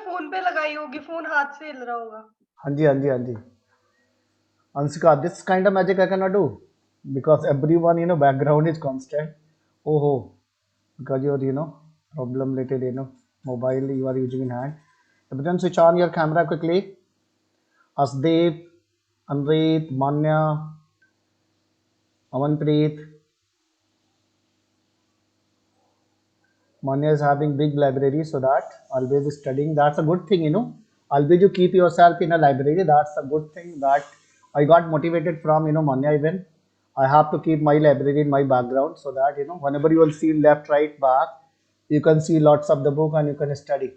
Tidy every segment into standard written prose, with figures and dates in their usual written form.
Phone पे लगाई होगी, फोन हाथ से हिल रहा होगा। हाँ जी, हाँ जी, हाँ जी। Ansika, this kind of magic I cannot do because everyone, background is constant. Oh, ho, because your, problem related, mobile you are using in hand. Everyone switch on your camera quickly. Asdeep, Anrit, Manya, Amanpreet. Manya is having big library, so that always studying. That's a good thing. Always you keep yourself in a library. That's a good thing that I got motivated from, Manya even. I have to keep my library in my background so that, whenever you will see left, right, back, you can see lots of the book and you can study.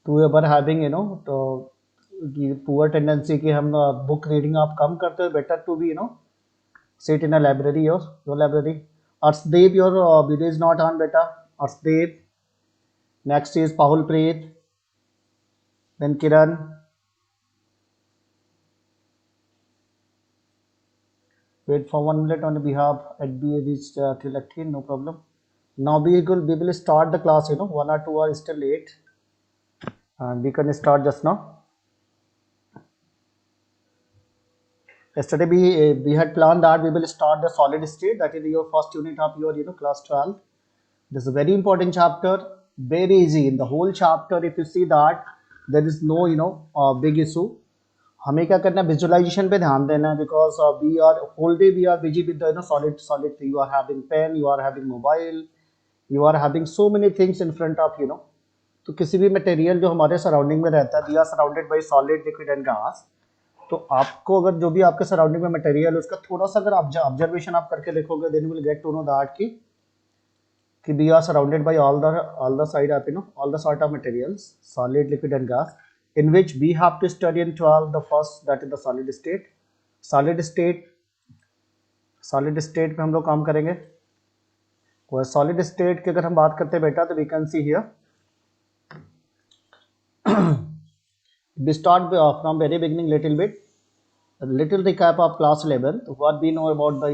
Whoever having, तो कि poor tendency कि हम book reading आप कम करते हो, better to be, sit in a library, your library. Arshdeep, your video is not on, beta. Arshdeep. Next is Pahul Preet, then Kiran. Wait for 1 minute on behalf at BA reached till 18, no problem. Now we will start the class, 1 or 2 are still late. And we can start just now. Yesterday we had planned that we will start the solid state, that is your first unit of your class 12. This is a very important chapter, very easy. In the whole chapter, if you see that there is no big issue. हमें क्या करना है, visualisation पे ध्यान देना है, because we are whole day we are busy with the solid you are having pen, you are having mobile, you are having so many things in front of तो किसी भी मटेरियल जो हमारे सराउंडिंग में रहता है, we are surrounded by solid, liquid and gas. तो आपको अगर जो भी आपके सराउंडिंग में मटेरियल है उसका थोड़ा सा अगर ऑब्जर्वेशन आप करके देखोगे, then you will get to know that कि we are surrounded by all the side of all the sort of materials, solid, liquid and gas, in which we have to study in 12 the first, that is the solid state. solid state पे हम लोग काम करेंगे। और solid state की अगर हम बात करते हैं बेटा, तो we can see here we start from very beginning little recap of class 11, what we know about the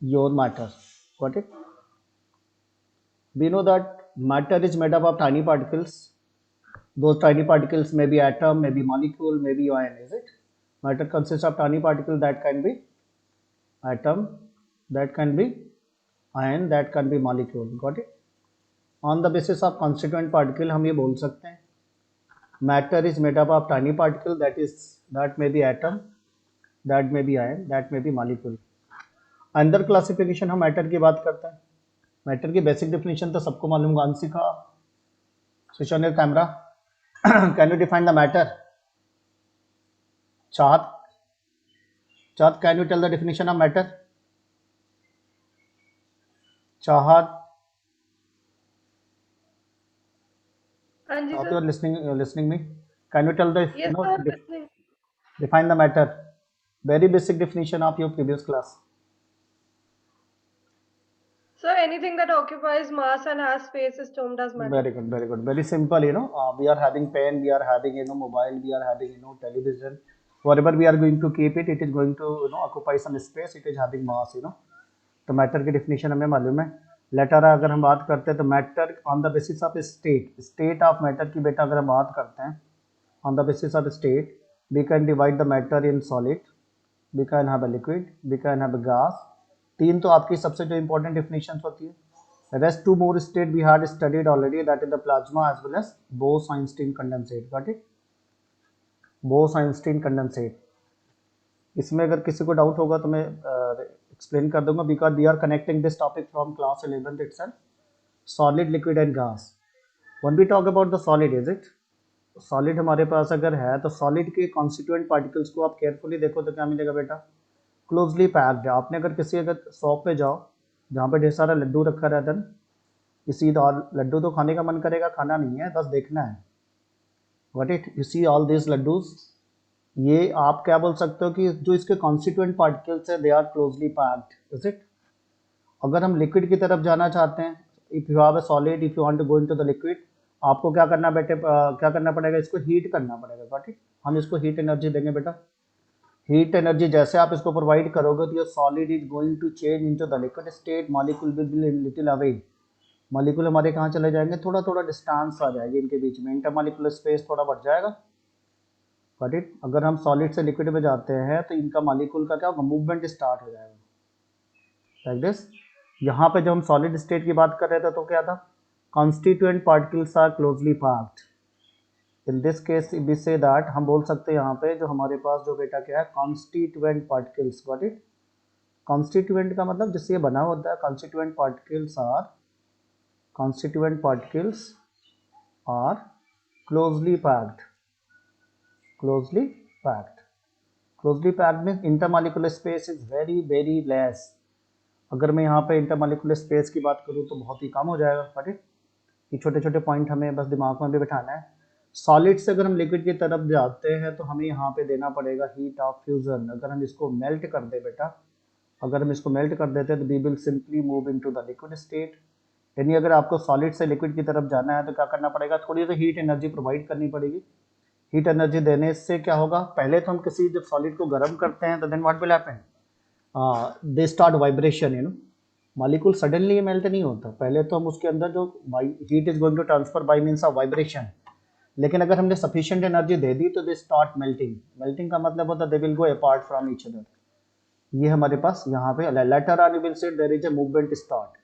your matter. Got it? We know that matter is made up of tiny particles. Those tiny particles may be atom, may be molecule, may be ion. Is it? Matter consists of tiny particle that can be atom, that can be ion, that can be molecule. Got it? On the basis of constituent particle हम ये बोल सकते हैं matter is made up of tiny particle, that may be atom, that may be ion, that may be molecule. अंदर classification हम matter की बात करते हैं। मैटर की बेसिक डेफिनेशन तो सबको मालूम होगा। Anshika, switch on your camera. Can you define the matter? चाहत, can you tell the definition of matter? Chahat, हाँ जी Chahat, sir. you're listening me. Can you tell the yes sir, listening. define the matter? Very basic definition of your previous class. सर, anything that occupies mass and has space is termed as matter. Very good, very good. Very simple, we are having pen, we are having mobile, we are having television. Whatever we are going to keep it, it is going to occupy some space. It is having mass. तो matter की definition हमें मालूम है। Letter अगर हम बात करते हैं तो matter on the basis of state of matter की बेटा अगर हम बात करते हैं, on the basis of state we can divide the matter in solid, we can have a liquid, we can have a gas. तीन तो आपकी सबसे जो इंपॉर्टेंट डेफिनेशन होती है। Rest two more state we had studied already, that is the plasma as well as Bose Einstein condensate. Got it? Bose-Einstein condensate. इसमें अगर किसी को डाउट होगा तो मैं एक्सप्लेन कर दूंगा, because we are connecting this topic from class 11th itself, solid, liquid and gas. One we talk about the solid, is it? Solid हमारे पास अगर है तो सॉलिड के कॉन्स्टिट्यूएंट पार्टिकल्स को आप केयरफुली देखो तो क्या मिलेगा बेटा? क्लोजली पैक्ड है। आपने अगर किसी अगर शॉप पे जाओ जहाँ पे ढेर सारा लड्डू रखा रहता है, इसी लड्डू तो खाने का मन करेगा, खाना नहीं है, बस देखना है। What it you see all this laddoos, ये आप क्या बोल सकते हो कि जो इसके कॉन्स्टिट्यूएंट पार्टिकल्स है, they are closely packed. Is it? अगर हम लिक्विड की तरफ जाना चाहते हैं, if you have a solid, if you want to go into the liquid, आपको क्या करना क्या करना पड़ेगा? इसको हीट करना पड़ेगा। Got it? हम इसको हीट एनर्जी देंगे बेटा। हीट एनर्जी जैसे आप इसको प्रोवाइड करोगे तो ये solid is going to change into the liquid state, molecule will be little away, molecule हमारे कहाँ चले जाएंगे, थोड़ा थोड़ा डिस्टेंस आ जाएगी इनके बीच में, इंटरमॉलिक्यूलर स्पेस थोड़ा बढ़ जाएगा। बट इट अगर हम सॉलिड से लिक्विड में जाते हैं तो इनका मॉलिक्यूल का क्या होगा, मूवमेंट स्टार्ट हो जाएगा लाइक दिस। यहाँ पे जब हम सॉलिड स्टेट की बात कर रहे थे तो क्या था, constituent particles are closely packed. In this case we say that, हम बोल सकते हैं यहाँ पे जो हमारे पास जो बेटा क्या है, constituent particles. Got it. Constituent का मतलब जिससे ये बना होता है, constituent particles are closely packed. Closely packed, closely packed means intermolecular space is very very less. अगर मैं यहाँ पे इंटरमॉलिक्यूलर स्पेस की बात करूँ तो बहुत ही कम हो जाएगा। Got it. ये छोटे छोटे पॉइंट हमें बस दिमाग में भी बैठाना है। सॉलिड से अगर हम लिक्विड की तरफ जाते हैं तो हमें यहाँ पे देना पड़ेगा हीट ऑफ फ्यूजन। अगर हम इसको मेल्ट कर दे बेटा, अगर हम इसको मेल्ट कर देते हैं तो we will simply move into the liquid state. यानी अगर आपको सॉलिड से लिक्विड की तरफ जाना है तो क्या करना पड़ेगा, थोड़ी सी हीट एनर्जी प्रोवाइड करनी पड़ेगी। हीट एनर्जी देने से क्या होगा, पहले तो हम किसी जब सॉलिड को गर्म करते हैं तो then what will happen, they start vibration, you know. Molecule suddenly melt नहीं होता, पहले तो हम उसके अंदर जो heat is going to transfer by means of vibration. लेकिन अगर हमने सफिशिएंट एनर्जी दे दी तो दे स्टार्ट मेल्टिंग। मेल्टिंग का मतलब होता है they will go apart from each other. ये हमारे पास यहाँ पे later on you will say there is a movement start.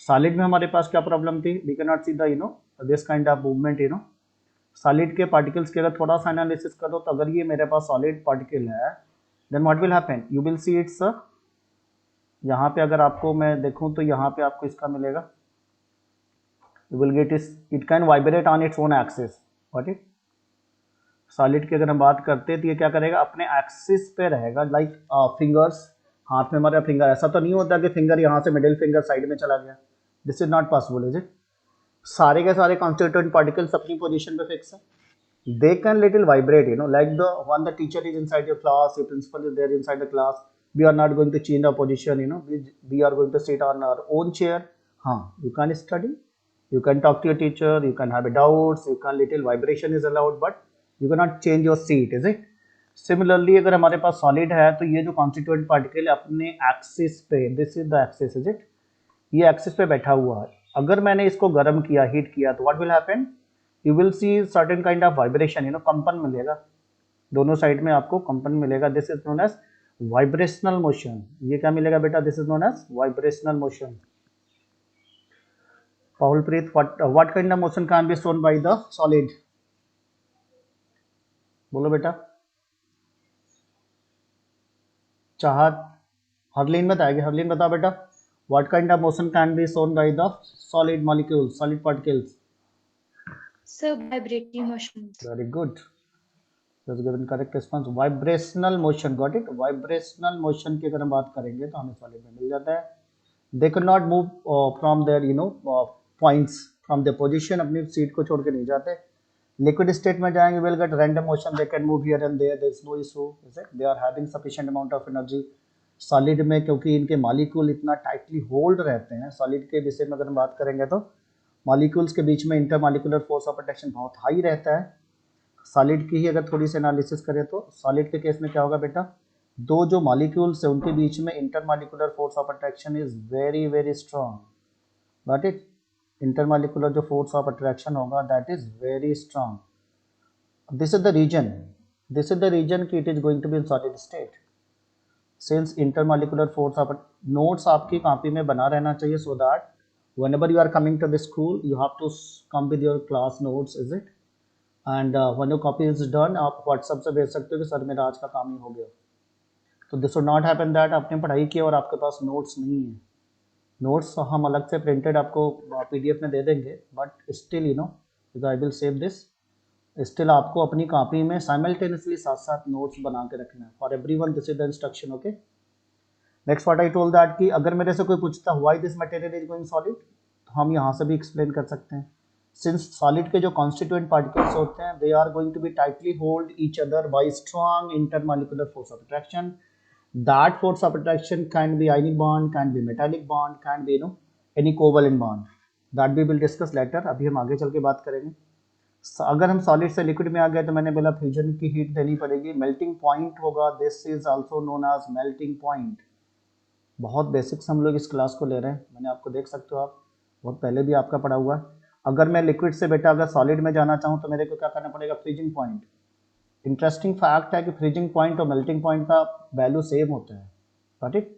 Solid में हमारे पास क्या प्रॉब्लम थी, we can not see the you know this kind of movement, you know. Solid के पार्टिकल्स की अगर थोड़ा सा एनालिसिस करो तो अगर ये मेरे पास सॉलिड पार्टिकल है then what will happen, you will see it's, यहाँ पे अगर आपको मैं देखूं तो यहाँ पे आपको इसका मिलेगा, you will get it can vibrate on its own axis. What it, solid की अगर हम बात करते हैं तो ये क्या करेगा, अपने एक्सिस पे रहेगा लाइक फिंगर्स। हाथ में हमारा फिंगर, ऐसा तो नहीं होता कि फिंगर यहाँ से मिडिल फिंगर साइड में चला गया, this is not possible is it. सारे के सारे कॉन्स्टिट्यूएंट पार्टिकल्स अपनी पोजीशन पे फिक्स है। They can little vibrate, you know, like the when the teacher is inside your class, your principal is there inside the class, we are not going to change our position, you know, we are going to sit on our own chair. You can study, you can talk to your teacher, you can have doubts, you can little vibration is allowed, but you cannot change your seat, is it? Similarly अगर हमारे पास solid है तो ये जो constituent particle अपने axis पे, this is the axis is it, ये axis पे बैठा हुआ है। अगर मैंने इसको गर्म किया, हीट किया तो what will happen, you will see certain kind of vibration, you know, कंपन मिलेगा, दोनों साइड में आपको कंपन मिलेगा। This is known as vibrational motion. ये क्या मिलेगा बेटा, this is known as vibrational motion. Pahulpreet, what kind of motion can be shown by the solid, बोलो बेटा। चाहत, हरलीन बताएगी, हरलीन बताओ बेटा, what kind of motion can be shown by the solid molecules, solid particles. Sir, vibratory motions. Very good. Just given correct response. Vibrational motion. Got it? Vibrational motion की अगर हम बात करेंगे तो हमें सॉलिड में मिल जाता है। They could not move from their you know points from their position, अपनी सीट को छोड़ के नहीं जाते। लिक्विड स्टेट में जाएंगे, will get random motion, they can move here and there, there is no issue, is it? They are having sufficient amount of energy. Solid में क्योंकि इनके मॉलिक्यूल इतना टाइटली होल्ड रहते हैं, सॉलिड के विषय में अगर हम बात करेंगे तो मॉलिक्यूल्स के बीच में इंटरमॉलिक्यूलर फोर्स ऑफ अट्रैक्शन बहुत हाई रहता है। सॉलिड की ही अगर थोड़ी सी एनालिसिस करें तो सॉलिड के केस में क्या होगा बेटा, दो जो मॉलिक्यूल्स है उनके बीच में intermolecular force of attraction is very very strong. But it intermolecular जो फोर्स ऑफ अट्रैक्शन होगा that is very strong. This is the reason, this is the reason कि it is going to be in solid state since intermolecular force of. Notes आपकी copy में बना रहना चाहिए so that whenever you are coming to the school you have to come with your class notes, is it? And when your copy is done आप WhatsApp से भेज सकते हो कि सर मेरा आज का काम ही हो गया। तो this should not happen that आपने पढ़ाई की और आपके पास नोट्स नहीं है। नोट्स हम अलग से प्रिंटेड आपको PDF में दे देंगे, but still you know I will save this, still आपको अपनी कॉपी में साइमल्टेनियसली साथ साथ नोट्स बना के रखना है for everyone. This is the instruction, okay. Next what I told that कि अगर मेरे से कोई पूछता why this material is going solid, तो हम यहाँ से भी एक्सप्लेन कर सकते हैं। सिंस सॉलिड के जो कॉन्स्टिट्यूएंट पार्टिकल्स होते हैं they are going to be tightly hold each other by strong intermolecular force of attraction. That force of attraction can be ionic bond, can be metallic bond, can be no any covalent bond, that we will discuss later. अभी हम आगे चल के बात करेंगे। अगर हम solid से लिक्विड में आ गए तो मैंने बोला फ्यूजन की हीट देनी पड़ेगी, मेल्टिंग पॉइंट होगा, this is also known as melting point. बहुत बेसिक्स हम लोग इस क्लास को ले रहे हैं, मैंने आपको देख सकते हो आप बहुत पहले भी आपका पढ़ा हुआ है। अगर मैं लिक्विड से बेटा अगर सॉलिड में जाना चाहूँ तो मेरे को क्या करना पड़ेगा, फ्रीजिंग पॉइंट। इंटरेस्टिंग फैक्ट है कि फ्रीजिंग पॉइंट और मेल्टिंग पॉइंट का वैल्यू सेम होता है, गॉट इट।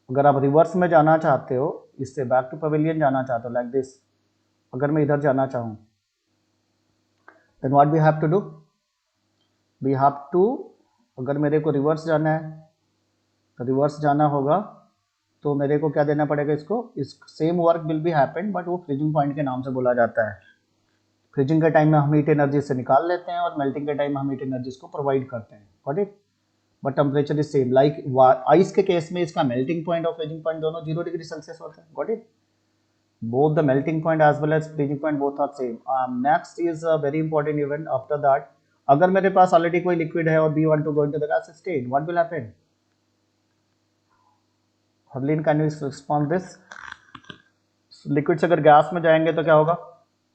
अगर आप रिवर्स में जाना चाहते हो, इससे बैक टू पवेलियन जाना चाहते हो लाइक दिस, अगर मैं इधर जाना चाहूँ then what we have to do, we have to, अगर मेरे को रिवर्स जाना है तो रिवर्स जाना होगा, तो मेरे को क्या देना पड़ेगा इसको, इस same work will be happen but वो फ्रीजिंग पॉइंट के नाम से बोला जाता है। फ्रीजिंग के टाइम में हम हीट एनर्जी से निकाल लेते हैं और मेल्टिंग के टाइम में हम हीट एनर्जी को प्रोवाइड करते हैं, got it. But temperature is same, like ice के केस में इसका मेल्टिंग पॉइंट और फ्रीजिंग पॉइंट दोनों 0 डिग्री सेल्सियस होता है, got it. Both the melting point as well as freezing point both are same. Next is a very important event after that. अगर मेरे पास already कोई लिक्विड है और we want to go into the gas state, what will happen? Harleen, can you respond this? Liquid से अगर gas में जाएंगे तो क्या होगा?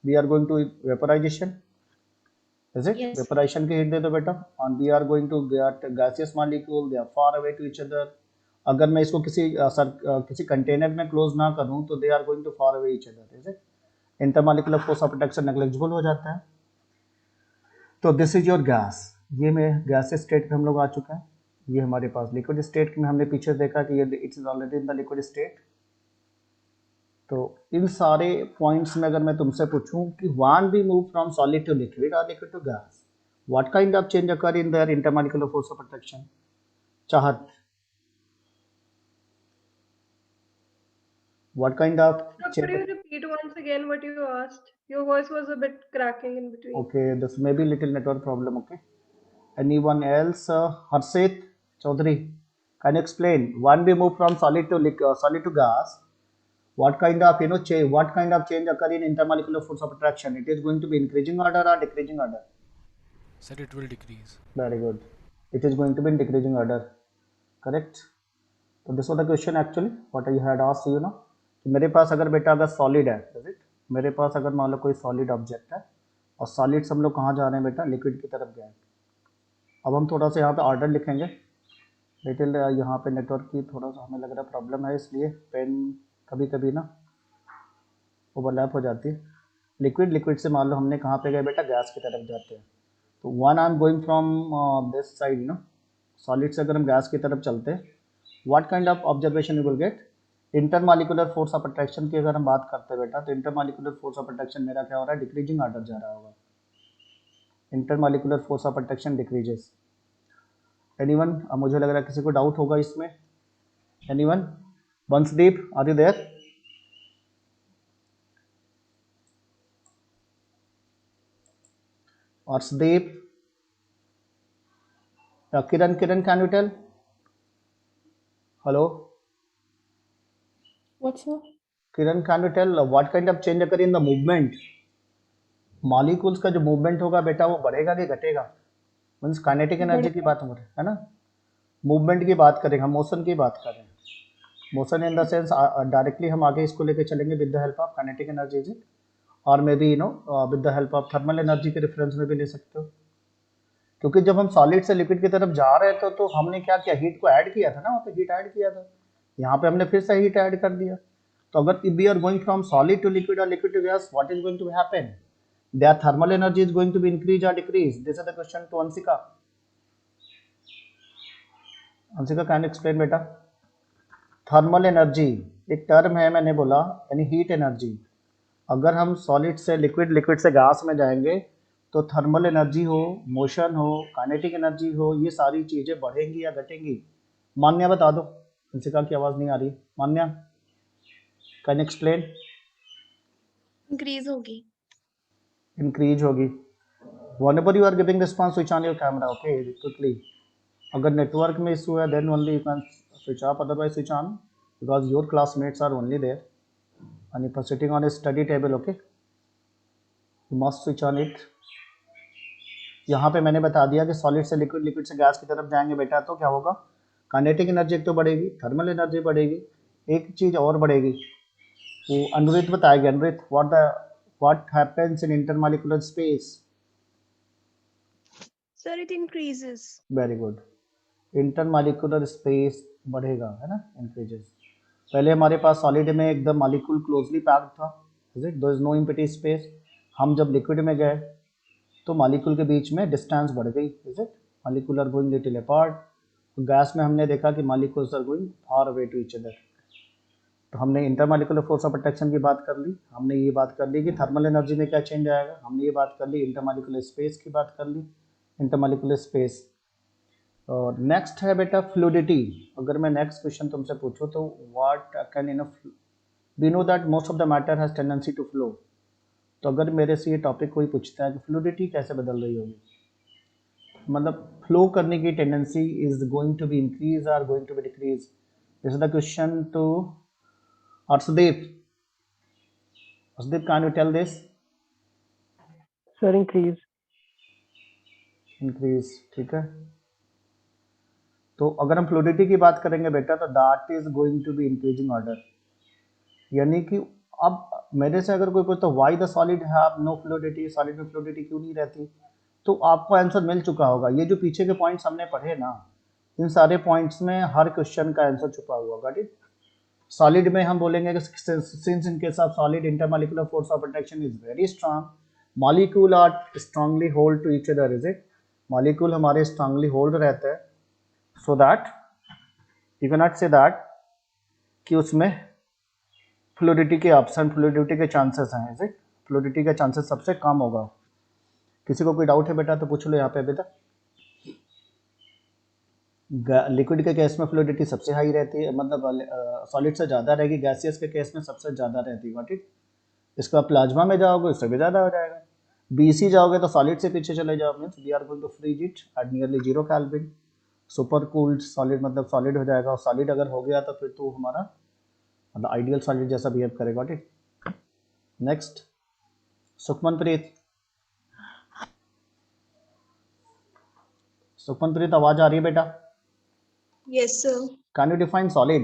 We are going to vaporization. Is it? Yes. Vaporization की हीट दे दो बेटा. And we are going to get gaseous molecule. They are far away to each other. अगर मैं इसको किसी कंटेनर में क्लोज ना करूं तो they are going to far away each other, is it. Intermolecular force of attraction negligible हो जाता है। तो दिस इज योर गैस, ये में गैस स्टेट पे हम लोग आ चुके हैं। ये हमारे पास लिक्विड स्टेट में हमने पीछे देखा कि ये it's is already in the liquid state. तो इन सारे पॉइंट्स में अगर मैं तुमसे पूछूं कि when we move from solid to liquid और liquid to gas, what kind of change occur in their intermolecular force of attraction? Chahat, what kind of So could change? you repeat once again what you asked? Your voice was a bit cracking in between. Okay, this may be little network problem. Okay, anyone else? Harshit Chaudhary, can you explain when we move from solid to gas, what kind of change, what kind of change occur in intermolecular force of attraction? It is going to be increasing order or decreasing order? Sir, it will decrease. Very good, it is going to be in decreasing order, correct. तो this was the question actually what I had asked you know, कि मेरे पास अगर बेटा अगर solid है, it मेरे पास अगर मान लो कोई सॉलिड ऑब्जेक्ट है और सॉलिड से हम लोग कहाँ जा रहे हैं बेटा, लिक्विड की तरफ गए। अब हम थोड़ा सा यहाँ पे ऑर्डर लिखेंगे, लिटिल यहाँ पे नेटवर्क की थोड़ा सा हमें लग रहा है प्रॉब्लम है, इसलिए पेन कभी कभी ना ओवरलैप हो जाती है। लिक्विड से मान लो हमने कहाँ पे गए बेटा, गैस की तरफ जाते हैं। तो one I am going from this side solid से अगर हम गैस की तरफ चलते हैं, what kind of observation you will gate? Intermolecular force of attraction की अगर हम बात करते हैं बेटा, तो इंटरमॉलिक्यूलर फोर्स ऑफ अट्रैक्शन मेरा क्या हो रहा है, डिक्रीजिंग ऑर्डर जा रहा होगा। Intermolecular force of attraction decreases. Anyone? अब मुझे लग रहा है किसी को डाउट होगा इसमें। Anyone? Bansdeep, are you there? Arshdeep, Kiran, can you tell? Hello What's up? Kiran, can you tell what kind of change occur in the movement? Molecules का जो मूवमेंट होगा बेटा वो बढ़ेगा कि घटेगा? मीन्स काइनेटिक एनर्जी की बात हो रही है ना, मूवमेंट की बात करेंगे हम, मोशन की बात कर रहे हैं। Motion in the sense directly हम आगे इसको लेके चलेंगे with the help of kinetic energy, और मे be with the help of thermal energy के रेफरेंस में भी ले सकते हो। क्योंकि जब हम सॉलिड से लिक्विड की तरफ जा रहे थे तो हमने क्या किया, हीट को ऐड किया था ना, वहाँ पे हीट ऐड किया था, यहाँ पे हमने फिर से हीट ऐड कर दिया। तो अगर if we are going from solid to liquid और liquid to gas, what is going to happen? Their thermal energy is going to be increase or decrease? This is the question to Ansika. Ansika, can you explain बेटा? Thermal energy एक term है, मैंने बोला, यानी heat energy. अगर हम solid से liquid से गैस में जाएंगे तो थर्मल एनर्जी हो, मोशन हो, काइनेटिक एनर्जी हो, ये सारी चीज़ें बढ़ेंगी या घटेंगी? मान्या बता दो। अंशिका की आवाज़ नहीं आ रही। मान्या, कैन यू एक्सप्लेन? Increase होगी. इंक्रीज होगी। whenever you are giving response, switch on your camera, okay, quickly. अगर नेटवर्क में इशू है then only you can switch off, otherwise switch on, because your classmates are only there and if you are sitting on a study table, okay, you must switch on it. यहाँ पे मैंने बता दिया कि solid से liquid से gas की तरफ जाएंगे बेटा तो क्या होगा, काइनेटिक एनर्जी एक तो बढ़ेगी, थर्मल एनर्जी बढ़ेगी, एक चीज़ और बढ़ेगी, वो अनुरित बताएगी। अनुरित, what happens in intermolecular space? Sir, it increases. Very good, intermolecular space बढ़ेगा, है ना, इंक्रीजेस। पहले हमारे पास सॉलिड में एकदम मॉलिक्यूल क्लोजली पैक्ड था, is it, there is no empty space. हम जब लिक्विड में गए तो मॉलिक्यूल के बीच में डिस्टेंस बढ़ गई, is it, molecule are going little apart. Gas में हमने देखा कि molecules are going far away to each other. तो हमने इंटरमॉलिक्यूलर फोर्स ऑफ अट्रैक्शन की बात कर ली, हमने ये बात कर ली कि थर्मल एनर्जी में क्या चेंज आएगा, हमने ये बात कर ली, इंटरमॉलिक्यूलर स्पेस की बात कर ली, इंटरमॉलिक्यूलर स्पेस। और नेक्स्ट है बेटा फ्लूइडिटी। अगर मैं नेक्स्ट क्वेश्चन तुमसे पूछूं तो what can in we know that most of the matter has tendency to flow. तो अगर मेरे से ये टॉपिक कोई पूछता है कि फ्लूइडिटी कैसे बदल रही होगी, मतलब फ्लो करने की tendency is going to be increase और going to be decrease, this is the question to Arshdeep. Arshdeep, can you tell this? Sir, increase. Increase, ठीक है। तो अगर हम फ्लूइडिटी की बात करेंगे बेटा तो that is going to be increasing order, यानी कि अब मेरे से अगर कोई पूछता why the solid have no fluidity, solid में फ्लूइडिटी क्यों नहीं रहती, तो आपको आंसर मिल चुका होगा। ये जो पीछे के पॉइंट्स हमने पढ़े ना, इन सारे पॉइंट्स में हर क्वेश्चन का आंसर छुपा हुआ, गॉट इट। सॉलिड में हम बोलेंगे कि since in case of solid intermolecular force of attraction is very strong, molecule are strongly hold to each other, is it, molecule हमारे स्ट्रांगली होल्ड रहते हैं, so that you can not say that कि उसमें fluidity के option, fluidity के chances हैं, is it, fluidity का chances सबसे कम होगा। किसी को कोई डाउट है बेटा तो पूछ लो यहाँ पे अभी तक। लिक्विड के केस में फ्लूइडिटी सबसे हाई रहती है, मतलब सॉलिड से ज़्यादा रहेगी, गैसियस के केस में सबसे ज़्यादा रहती है, गॉट इट। इसका प्लाज्मा में जाओगे उससे भी ज़्यादा हो जाएगा, बीसी जाओगे तो सॉलिड से पीछे चले जाओ, means we are going to freeze it at nearly 0 kelvin. Super cooled solid मतलब सॉलिड हो जाएगा, और सॉलिड अगर हो गया तो फिर तो हमारा मतलब आइडियल सॉलिड जैसा बिहेव करेगा, got it. Next Sukhmanpreet, Sukhmanpreet आवाज़ आ रही है बेटा? Yes, sir. Can you define solid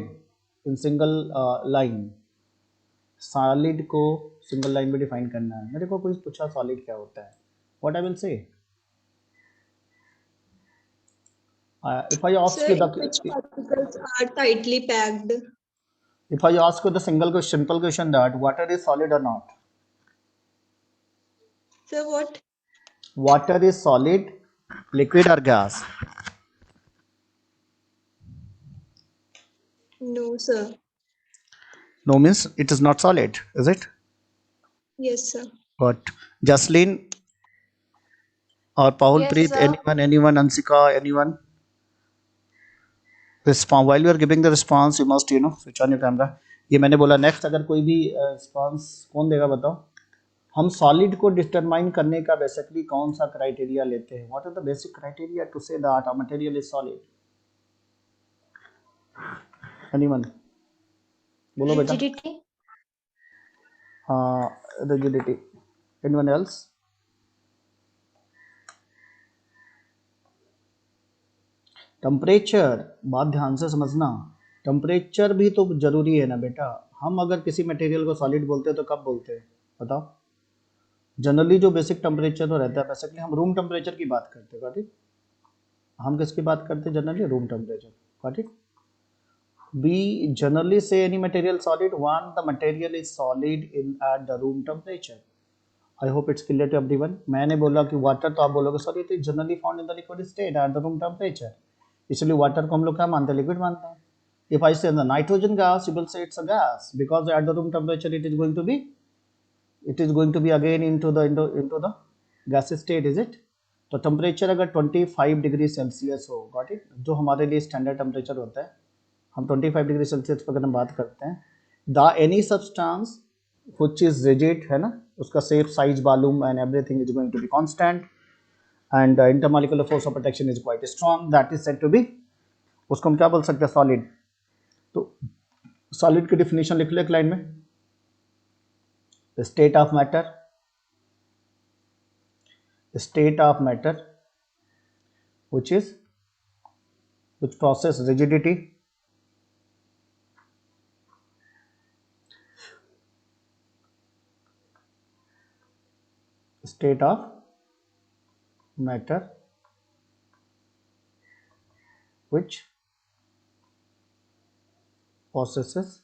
in single line? Solid को सिंगल लाइन में डिफाइन करना है। मेरे को कोई पूछा सॉलिड क्या होता है, what I will say, if I ask Sir, you in which particles are tightly packed? if I ask you the simple question that water is solid or not, Sir, what? water is solid, liquid or gas? No, sir. No means it is not solid, is it? Yes, sir. But Jaslyn or Paul Yes, Preet, sir. anyone, Ansika, anyone? Respond. While you are giving the response, you must switch on your camera. ये मैंने बोला next, अगर कोई भी response कौन देगा बताओ। हम सॉलिड को डिटरमाइन करने का बेसिकली कौन सा क्राइटेरिया लेते हैं, what is the basic criteria to say that a material is solid? Anyone बोलो बेटा। Rigidity. हाँ, रिजिडिटी। Anyone else? टेम्परेचर, बात ध्यान से समझना, टेम्परेचर भी तो जरूरी है ना बेटा। हम अगर किसी मटेरियल को सॉलिड बोलते हैं तो कब बोलते हैं बताओ? जनरली जो बेसिक टेम्परेचर तो रहता है, बेसिकली हम रूम टेम्परेचर की बात करते हैं, गॉट इट। हम किसकी बात करते हैं generally? Room temperature, got it. we generally say any material solid when the material is solid in at the room temperature. I hope it's clear to everyone. मैंने बोला कि वाटर तो आप बोलोगे solid is generally found in the liquid state at the room temperature, इसलिए water को हम लोग क्या मानते हैं? लिक्विड मानते हैं। If I say the nitrogen gas, you will say it's a gas because at the room temperature it is going to be again into the gaseous state, is it? तो temperature अगर 25 degree Celsius हो, got it, जो हमारे लिए standard temperature होता है, हम 25 degree Celsius पर अगर हम बात करते हैं, the any substance which is rigid है ना, उसका shape, size, volume and everything is going to be constant and intermolecular force of attraction is quite strong, that is said to be, उसको हम क्या बोल सकते हैं? सॉलिड। तो सॉलिड की डिफिनेशन लिख लो एक लाइन में, state of matter, state of matter which process rigidity, state of matter which possesses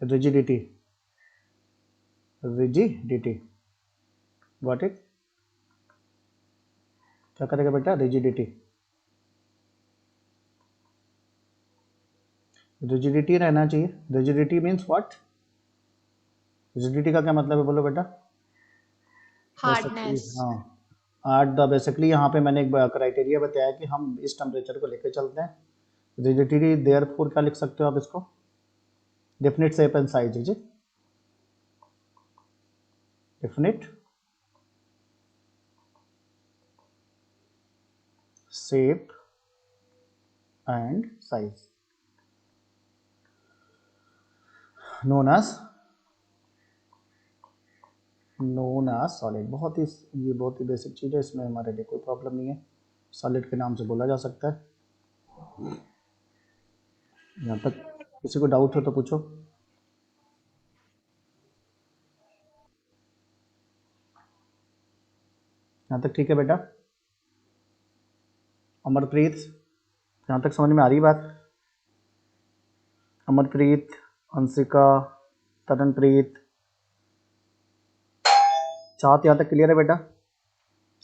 rigidity, got it? क्या करेगा बेटा? rigidity रहना चाहिए. rigidity means what? rigidity का क्या मतलब है बोलो बेटा? हार्डनेस। हाँ, हार्ड. बेसिकली यहाँ पे मैंने एक क्राइटेरिया बताया कि हम इस टेम्परेचर को लेकर चलते हैं. rigidity देयरफॉर क्या लिख सकते हो आप इसको? definite shape and size, is it? definite shape and size known as solid. बहुत ही ये बहुत ही बेसिक चीज़ है, इसमें हमारे लिए कोई प्रॉब्लम नहीं है. सॉलिड के नाम से बोला जा सकता है. यहाँ तक किसी को डाउट हो तो पूछो. यहाँ तक ठीक है बेटा? अमरप्रीत, यहाँ तक समझ में आ रही बात? अमरप्रीत, अंशिका, तरनप्रीत, चाहत यहाँ तक क्लियर है बेटा?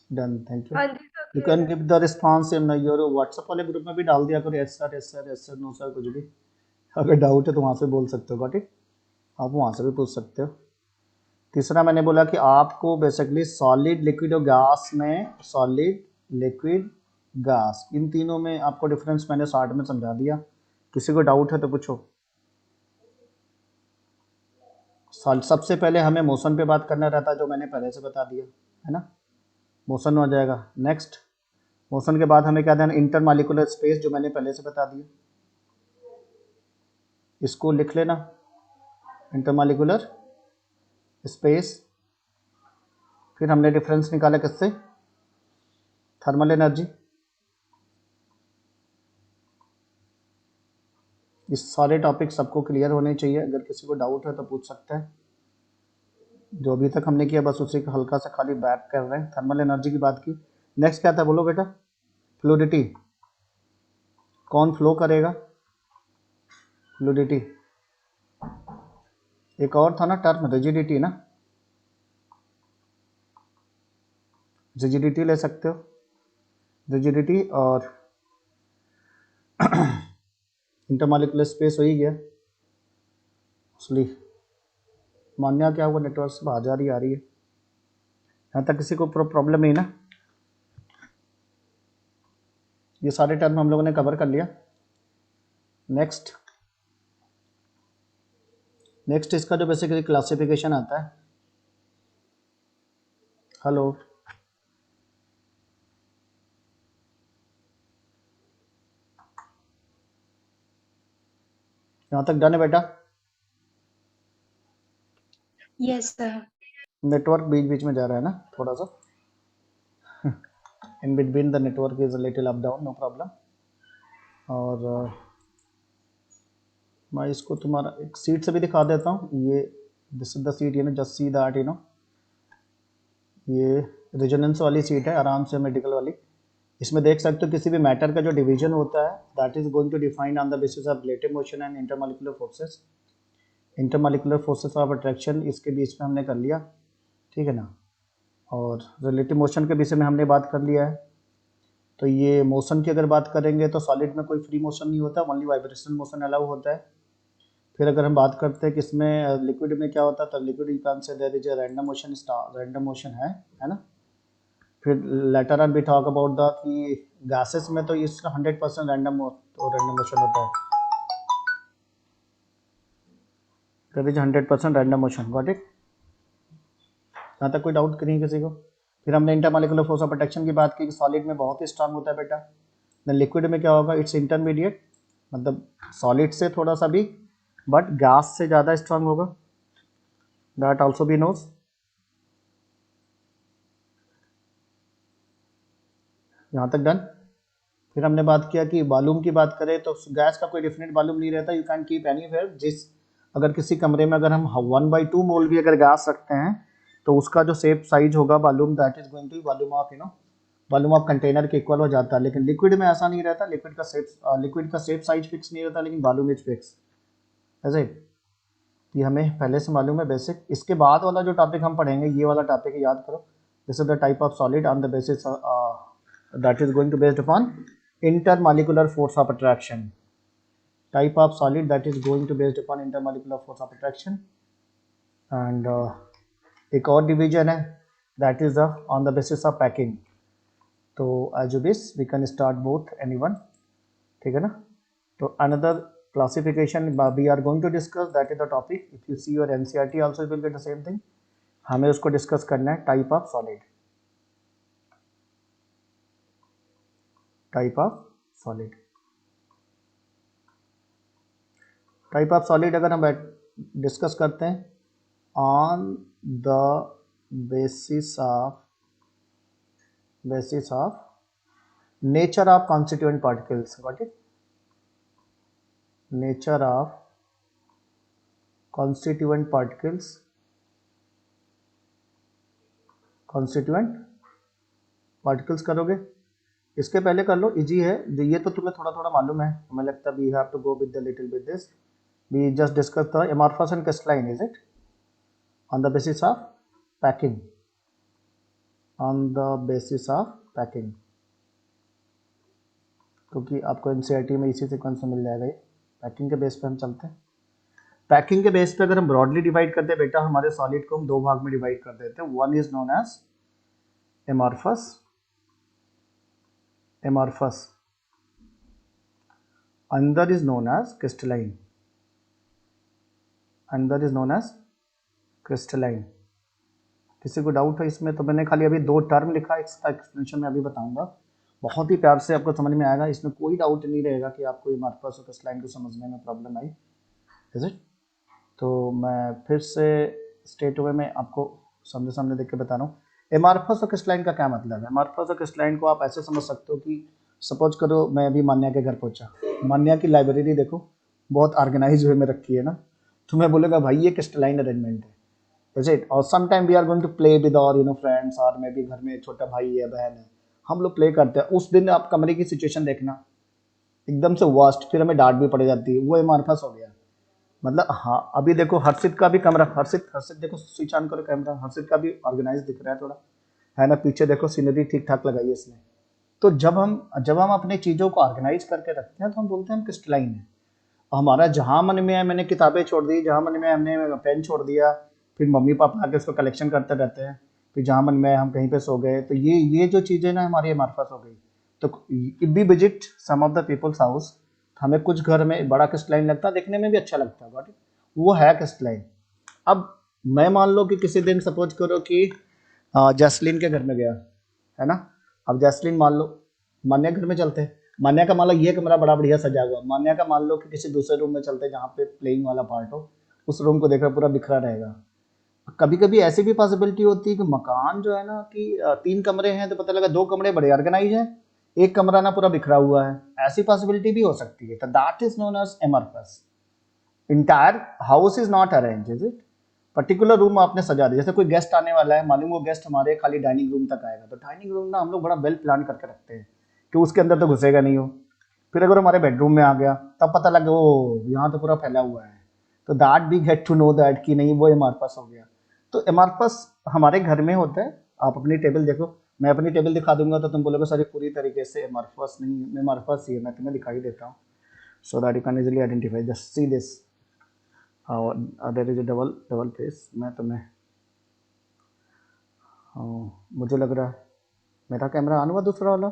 Done, thank you. हाँ जी सर, यू clear कैन है। Give the response in your WhatsApp वाले ग्रुप में भी डाल दिया करो. Yes sir, yes sir, yes sir, no sir, कुछ भी. अगर डाउट है तो वहाँ से बोल सकते हो. Got it? आप वहाँ से भी पूछ सकते हो. तीसरा मैंने बोला कि आपको बेसिकली सॉलिड, लिक्विड और गैस में, सॉलिड, लिक्विड, गैस, इन तीनों में आपको डिफरेंस मैंने शॉर्ट में समझा दिया. किसी को डाउट है तो पूछो. सबसे पहले हमें मोशन पे बात करना रहता है, जो मैंने पहले से बता दिया है ना. मोशन हो जाएगा. नेक्स्ट, मोशन के बाद हमें क्या देना? इंटरमॉलिक्यूलर स्पेस, जो मैंने पहले से बता दिया. इसको लिख लेना, इंटरमॉलिक्यूलर स्पेस. फिर हमने डिफरेंस निकाला किससे? Thermal energy. इस सारे टॉपिक सबको क्लियर होने चाहिए. अगर किसी को डाउट है तो पूछ सकते हैं. जो अभी तक हमने किया बस उसी को हल्का सा खाली बैक कर रहे हैं. थर्मल एनर्जी की बात की. नेक्स्ट क्या था बोलो बेटा? फ्लूइडिटी. कौन फ्लो करेगा? फ्लूइडिटी. एक और था ना टर्म, रिजिडिटी ना. रिजिडिटी ले सकते हो. रिजिडिटी और इंटरमॉलिक्यूलर स्पेस हो ही गया. इसलिए मान्या क्या हुआ? नेटवर्क से बाहर आ रही है. यहाँ तक किसी को प्रॉब्लम नहीं ना? ये सारे टर्म हम लोगों ने कवर कर लिया. नेक्स्ट इसका जो बेसिकली क्लासिफिकेशन आता है. हेलो, यहाँ तक डन है बेटा? Yes sir. नेटवर्क बीच बीच में जा रहा है ना थोड़ा सा. In between the network is a little up down, no problem. और मैं इसको तुम्हारा एक सीट से भी दिखा देता हूँ. ये this is the seat, just see that ये रेजोनेंस वाली सीट है, आराम से मेडिकल वाली. इसमें देख सकते हो किसी भी मैटर का जो डिवीजन होता है, that is going to define on the basis of relative motion and intermolecular forces. Intermolecular forces of attraction इसके बीच में हमने कर लिया, ठीक है ना. और रिलेटिव मोशन के विषय में हमने बात कर लिया है. तो ये मोशन की अगर बात करेंगे तो सॉलिड में कोई फ्री मोशन नहीं होता, ओनली वाइब्रेशनल मोशन अलाउ होता है. फिर अगर हम बात करते हैं कि इसमें लिक्विड में क्या होता है, तो liquid you can say there is a random motion है ना. फिर later on we talk about the कि गैसेस में तो इसका 100% रैंडम मोशन होता है. There is 100% random motion. Got it? यहाँ तक कोई डाउट नहीं किसी को? फिर हमने इंटरमॉलिक्यूलर फोर्स ऑफ अट्रैक्शन की बात की कि सॉलिड में बहुत ही स्ट्रांग होता है बेटा. देन लिक्विड में क्या होगा? इट्स इंटरमीडिएट, मतलब सॉलिड से थोड़ा सा भी, बट गैस से ज़्यादा स्ट्रांग होगा. That also be knows. यहाँ तक डन. फिर हमने बात किया कि वॉल्यूम की बात करें तो गैस का कोई डिफिनेट वॉल्यूम नहीं रहता. You can keep anywhere. अगर किसी कमरे में अगर हम 1/2 मोल भी अगर गैस रखते हैं तो उसका जो शेप साइज होगा volume, that is going to volume of container के इक्वल हो जाता है. लेकिन लिक्विड में ऐसा नहीं रहता. लिक्विड का शेप साइज फिक्स नहीं रहता, लेकिन वॉल्यूम इज फिक्स. ऐसे ये हमें पहले से मालूम है बेसिक। इसके बाद वाला जो टॉपिक हम पढ़ेंगे ये वाला टॉपिक है, याद करो। This is the type of solid on the basis that is going to based upon intermolecular force of attraction. Type of solid that is going to based upon intermolecular force of attraction. And एक और division है that is on the basis of packing. तो as you wish we can start both anyone, ठीक है ना। तो another classification we are going to discuss, that is the topic. If you see your NCERT also you will get the same thing. हमें उसको discuss करना है, type of solid. Type of solid, type of solid अगर हम discuss करते हैं on the basis of nature of constituent particles. Got it? Nature of constituent particles, constituent particles करोगे। इसके पहले कर लो, इजी है ये तो तुम्हें थोड़ा थोड़ा मालूम है, हमें लगता है we have to go with the little bit this. We just discuss the amorphous and crystalline, is it, on the basis of packing, on the basis of packing, क्योंकि आपको एनसीईआरटी में इसी सीक्वेंस में मिल जाएगा ये। पैकिंग के base पे हम चलते हैं। पैकिंग के बेस पे अगर हम ब्रॉडली डिवाइड करते हैं बेटा, हमारे सॉलिड को हम दो भाग में डिवाइड कर देते हैं। One is known as amorphous, amorphous, other is known as crystalline, other is known as crystalline. किसी को डाउट है इसमें? तो मैंने खाली अभी दो टर्म लिखा, इसका एक्सप्लेनेशन मैं अभी बताऊंगा, बहुत ही प्यार से आपको समझ में आएगा। इसमें कोई डाउट नहीं रहेगा कि आपको एमॉर्फस और क्रिस्टलाइन को समझने में प्रॉब्लम आई, इज इट। तो मैं फिर से स्ट्रेट वे में आपको सामने सामने देख के बता रहा हूँ। एमॉर्फस और क्रिस्टलाइन का क्या मतलब है? एमॉर्फस और क्रिस्टलाइन को आप ऐसे समझ सकते हो कि सपोज करो मैं अभी मान्या के घर पहुंचा, मान्या की लाइब्रेरी देखो बहुत ऑर्गेनाइज वे में रखी है ना, तो मैं बोलेगा भाई ये क्रिस्टलाइन अरेंजमेंट है, इज इट। और some time we are going to play with our friends, और मे बी घर में छोटा भाई है बहन है, हम लोग प्ले करते हैं। उस दिन आप कमरे की सिचुएशन देखना एकदम से वर्स्ट, फिर हमें डांट भी पड़ जाती है, वो एमॉर्फस हो गया। मतलब हाँ, अभी देखो हर्षित का भी कमरा, हर्षित देखो स्विच ऑन करो कैमरा, हर्षित का भी ऑर्गेनाइज दिख रहा है थोड़ा, है ना। पीछे देखो सीनरी ठीक ठाक लगाई है इसने। तो जब हम अपनी चीज़ों को ऑर्गेनाइज करके रखते हैं तो हम बोलते हैं हम क्रिस्टलाइन है। हमारा जहाँ मन में है, मैंने किताबें छोड़ दी, जहाँ मन में हमने पेन छोड़ दिया, फिर मम्मी पापा आके उसको कलेक्शन करते रहते हैं, फिर जहाँ मन में हम कहीं पे सो गए, तो ये जो चीज़ें ना हमारी एमॉर्फस हो गई। तो if we visit some of the peoples house, हमें कुछ घर में बड़ा क्रिस्टलाइन लगता है, देखने में भी अच्छा लगता है, गॉट इट, वो है क्रिस्टलाइन। अब मैं मान लो कि किसी दिन सपोज करो कि जैस्लीन के घर में गया, है ना। अब जैस्लीन मान लो मान्या घर में चलते हैं, मान्या का मान लो ये कमरा बड़ा बढ़िया सजा हुआ, मान्या का मान लो कि किसी दूसरे रूम में चलते हैं जहाँ पे प्लेइंग वाला पार्ट हो, उस रूम को देखकर पूरा बिखरा रहेगा। कभी कभी ऐसी भी पॉसिबिलिटी होती है कि मकान जो है ना कि 3 कमरे हैं, तो पता लगा 2 कमरे बड़े ऑर्गेनाइज हैं, एक कमरा ना पूरा बिखरा हुआ है, ऐसी पॉसिबिलिटी भी हो सकती है। तो that is known as amorphous. Entire house is not arrange, is it. Particular room आपने सजा दिया, जैसे कोई गेस्ट आने वाला है, मालूम वो गेस्ट हमारे खाली डाइनिंग रूम तक आएगा, तो डाइनिंग रूम ना हम लोग बड़ा वेल प्लान करके रखते हैं कि उसके अंदर तो घुसेगा नहीं हो। फिर अगर हमारे बेडरूम में आ गया तब पता लगे वो यहाँ तो पूरा फैला हुआ है, तो that we get to know that कि नहीं वो एमॉर्फस हो गया। तो एमॉर्फस हमारे घर में होता है। आप अपनी टेबल देखो, मैं अपनी टेबल दिखा दूंगा तो तुम बोलोगे सर पूरी तरीके से एमॉर्फस नहीं, एमॉर्फस ही है। मैं तुम्हें दिखाई देता हूँ so that you can easily identify. Just see this, there is a double face. मैं तुम्हें मुझे लग रहा है मेरा कैमरा ऑन हुआ, दूसरा वाला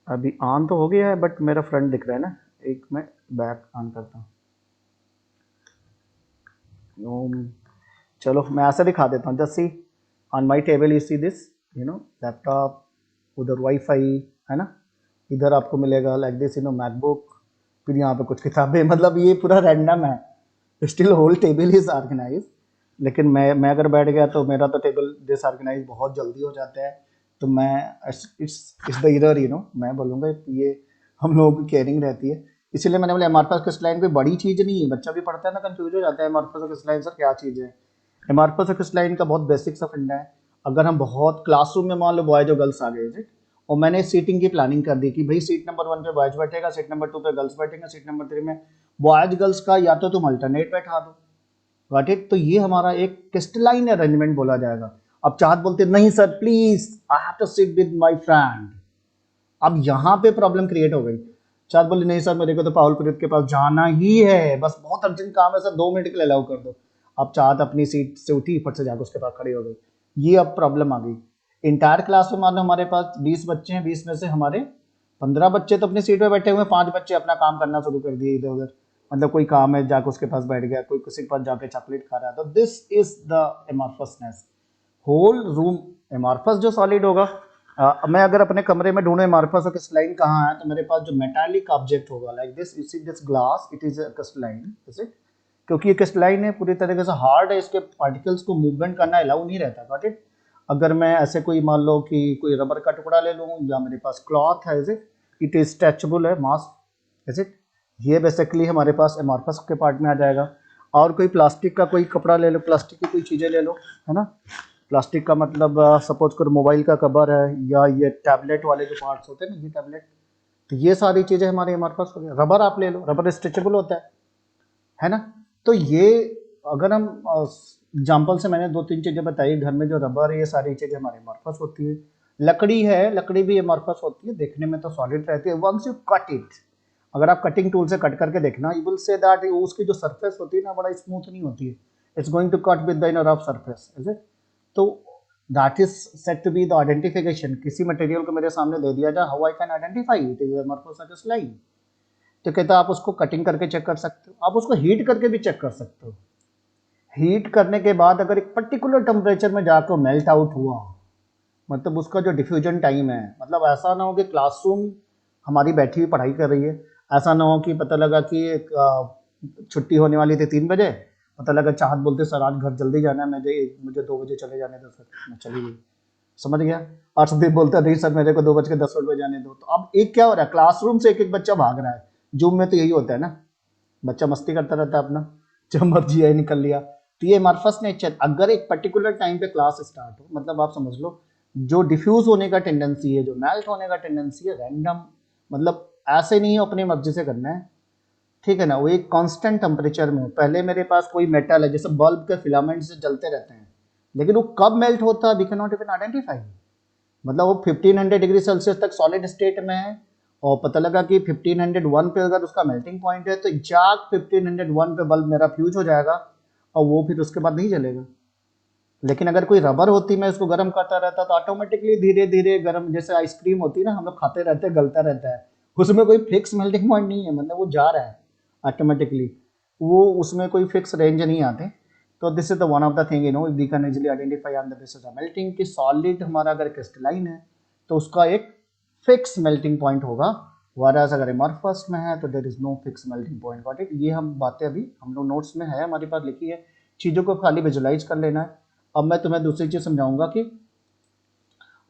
अभी ऑन तो हो गया है, बट मेरा फ्रंट दिख रहा है ना। एक मैं बैक ऑन करता हूँ, चलो मैं ऐसा दिखा देता हूँ। Just see on my table you see this, laptop, उधर वाईफाई है ना, इधर आपको मिलेगा लाइक दिस मैकबुक, फिर यहाँ पे कुछ किताबें, मतलब ये पूरा रैंडम है। Still whole table is organize, लेकिन मैं अगर बैठ गया तो मेरा तो टेबल डिसऑर्गेनाइज बहुत जल्दी हो जाता है। तो मैं इट्स द एरर, मैं बोलूँगा ये हम लोगों की केयरिंग रहती है। इसीलिए मैंने बोला एमॉर्फस क्रिस्टलाइन कोई बड़ी चीज़ नहीं है। बच्चा भी पढ़ता है ना, कंफ्यूज हो जाता है एमॉर्फस और क्रिस्टलाइन सर क्या चीज़ है। एमॉर्फस और क्रिस्टलाइन का बहुत बेसिक्स ऑफ फंडा है। अगर हम बहुत क्लासरूम में मान लो बॉयज और गर्ल्स आ गए, और मैंने सीटिंग की प्लानिंग कर दी कि भाई सीट नंबर 1 पे बॉयज बैठेगा, सीट नंबर 2 पे गर्ल्स बैठेंगे, सीट नंबर 3 में बॉयज गर्ल्स का या तो तुम अल्टरनेट बैठा दो। Got it? तो ये हमारा एक क्रिस्टलाइन अरेंजमेंट बोला जाएगा। अब चाहत बोलते नहीं sir please I have to sit with my friend. अब यहाँ पे प्रॉब्लम क्रिएट हो गई। चाहत बोले नहीं सर मेरे को तो पाहुल पुरोहित के पास जाना ही है, बस बहुत अर्जेंट काम है सर, 2 मिनट के लिए अलाउ कर दो। अब चाहत अपनी सीट से उठी, फट से जाकर उसके पास खड़ी हो गई। ये अब प्रॉब्लम आ गई। इंटायर क्लास में मान लो हमारे पास 20 बच्चे हैं, 20 में से हमारे 15 बच्चे तो अपनी सीट पे बैठे हुए हैं, 5 बच्चे अपना काम करना शुरू कर दिए इधर उधर। मतलब कोई काम है जाकर उसके पास बैठ गया, कोई किसी के पास जाके चॉकलेट खा रहा है। तो this is the amorphousness. Whole room amorphous जो सॉलिड होगा, मैं अगर अपने कमरे में ढूंढूं एमॉर्फस और क्रिस्टलाइन कहाँ है, तो मेरे पास जो मेटालिक ऑब्जेक्ट होगा like this, you see this glass, it is a crystalline, is it? क्योंकि ये क्रिस्टलाइन है, पूरी तरीके से हार्ड है, इसके पार्टिकल्स को मूवमेंट करना अलाउ नहीं रहता। Got it? अगर मैं ऐसे कोई मान लो कि कोई रबर का टुकड़ा ले लूँ या मेरे पास क्लॉथ है, इज इट इज स्ट्रेचेबल है, मास, इज इट? ये बेसिकली हमारे पास एमॉर्फस के पार्ट में आ जाएगा। और कोई प्लास्टिक का कोई कपड़ा ले लो, प्लास्टिक की कोई चीज़ें ले लो, है ना? प्लास्टिक का मतलब सपोज करो मोबाइल का कवर है, या ये टैबलेट वाले जो पार्ट्स होते हैं ना, ये टैबलेट, तो ये सारी चीज़ें हमारे एमॉर्फस हो गए। रबर आप ले लो, रबर स्ट्रेचेबल होता है ना? तो ये अगर हम एग्जाम्पल से मैंने 2-3 चीज़ें बताई, घर में जो रबर है ये सारी चीज़ें हमारे एमॉर्फस होती है। लकड़ी है, लकड़ी भी एमॉर्फस होती है, देखने में तो सॉलिड रहती है। वंस यू कट इट, अगर आप कटिंग टूल से कट करके देखना, यू विल से दैट उसकी जो सरफेस होती है ना बड़ा स्मूथ नहीं होती है, it's going to cut with the inner of surface, is it? तो that is set to be the identification. किसी मटेरियल को मेरे सामने दे दिया जाए, how I can identify it is amorphous और क्रिस्टलाइन? तो कहता है आप उसको कटिंग करके चेक कर सकते हो, आप उसको हीट करके भी चेक कर सकते हो। हीट करने के बाद अगर एक पर्टिकुलर टेम्परेचर में जाकर मेल्ट आउट हुआ, मतलब उसका जो डिफ्यूजन टाइम है, मतलब ऐसा ना हो कि क्लासरूम हमारी बैठी हुई पढ़ाई कर रही है, ऐसा ना हो कि पता लगा कि छुट्टी होने वाली थी 3 बजे, पता लगा चाहत बोलते सर आज घर जल्दी जाना है, मुझे 2 बजे चले जाने दो सर, मैं चली गई, समझ गया? और सुदीप बोलता नहीं सर मेरे को 2:10 बजे जाने दो। तो अब एक क्या हो रहा है, क्लासरूम से एक एक बच्चा भाग रहा है। जूम में तो यही होता है ना, बच्चा मस्ती करता रहता है अपना, जो मर्जी है निकल लिया। तो ये एमॉर्फस नेचर, अगर एक पर्टिकुलर टाइम पे क्लास स्टार्ट हो, मतलब आप समझ लो जो डिफ्यूज होने का टेंडेंसी है, जो मेल्ट होने का टेंडेंसी है, रैंडम, मतलब ऐसे नहीं है अपनी मर्जी से करना है, ठीक है ना? वो एक कांस्टेंट टेम्परेचर में हो। पहले मेरे पास कोई मेटल है, जैसे बल्ब के फिलामेंट से जलते रहते हैं, लेकिन वो कब मेल्ट होता है we can not even identify. मतलब वो 1500 डिग्री सेल्सियस तक सॉलिड स्टेट में है, और पता लगा कि 1501 पे अगर उसका मेल्टिंग पॉइंट है, तो एग्जैक्ट 1501 पे बल्ब मेरा फ्यूज हो जाएगा, और वो फिर उसके बाद नहीं जलेगा। लेकिन अगर कोई रबर होती, मैं इसको गर्म करता रहता, तो ऑटोमेटिकली धीरे धीरे गर्म, जैसे आइसक्रीम होती है ना, हम लोग खाते रहते हैं, गलता रहता है, उसमें कोई फिक्स मेल्टिंग पॉइंट नहीं है, मतलब वो जा रहा है ऑटोमेटिकली, वो उसमें कोई फिक्स रेंज नहीं आते। तो this is the one of the thing, you know, we can easily identify on the basis of melting कि सॉलिड हमारा अगर क्रिस्टलाइन है तो उसका एक फिक्स मेल्टिंग पॉइंट होगा, वरस अगर एमॉर्फस में है तो there is no fix melting point. Got it? ये हम बातें अभी हम लोग नोट्स में है, हमारे पास लिखी है, चीज़ों को खाली विजुलाइज कर लेना है। अब मैं तुम्हें दूसरी चीज़ समझाऊंगा कि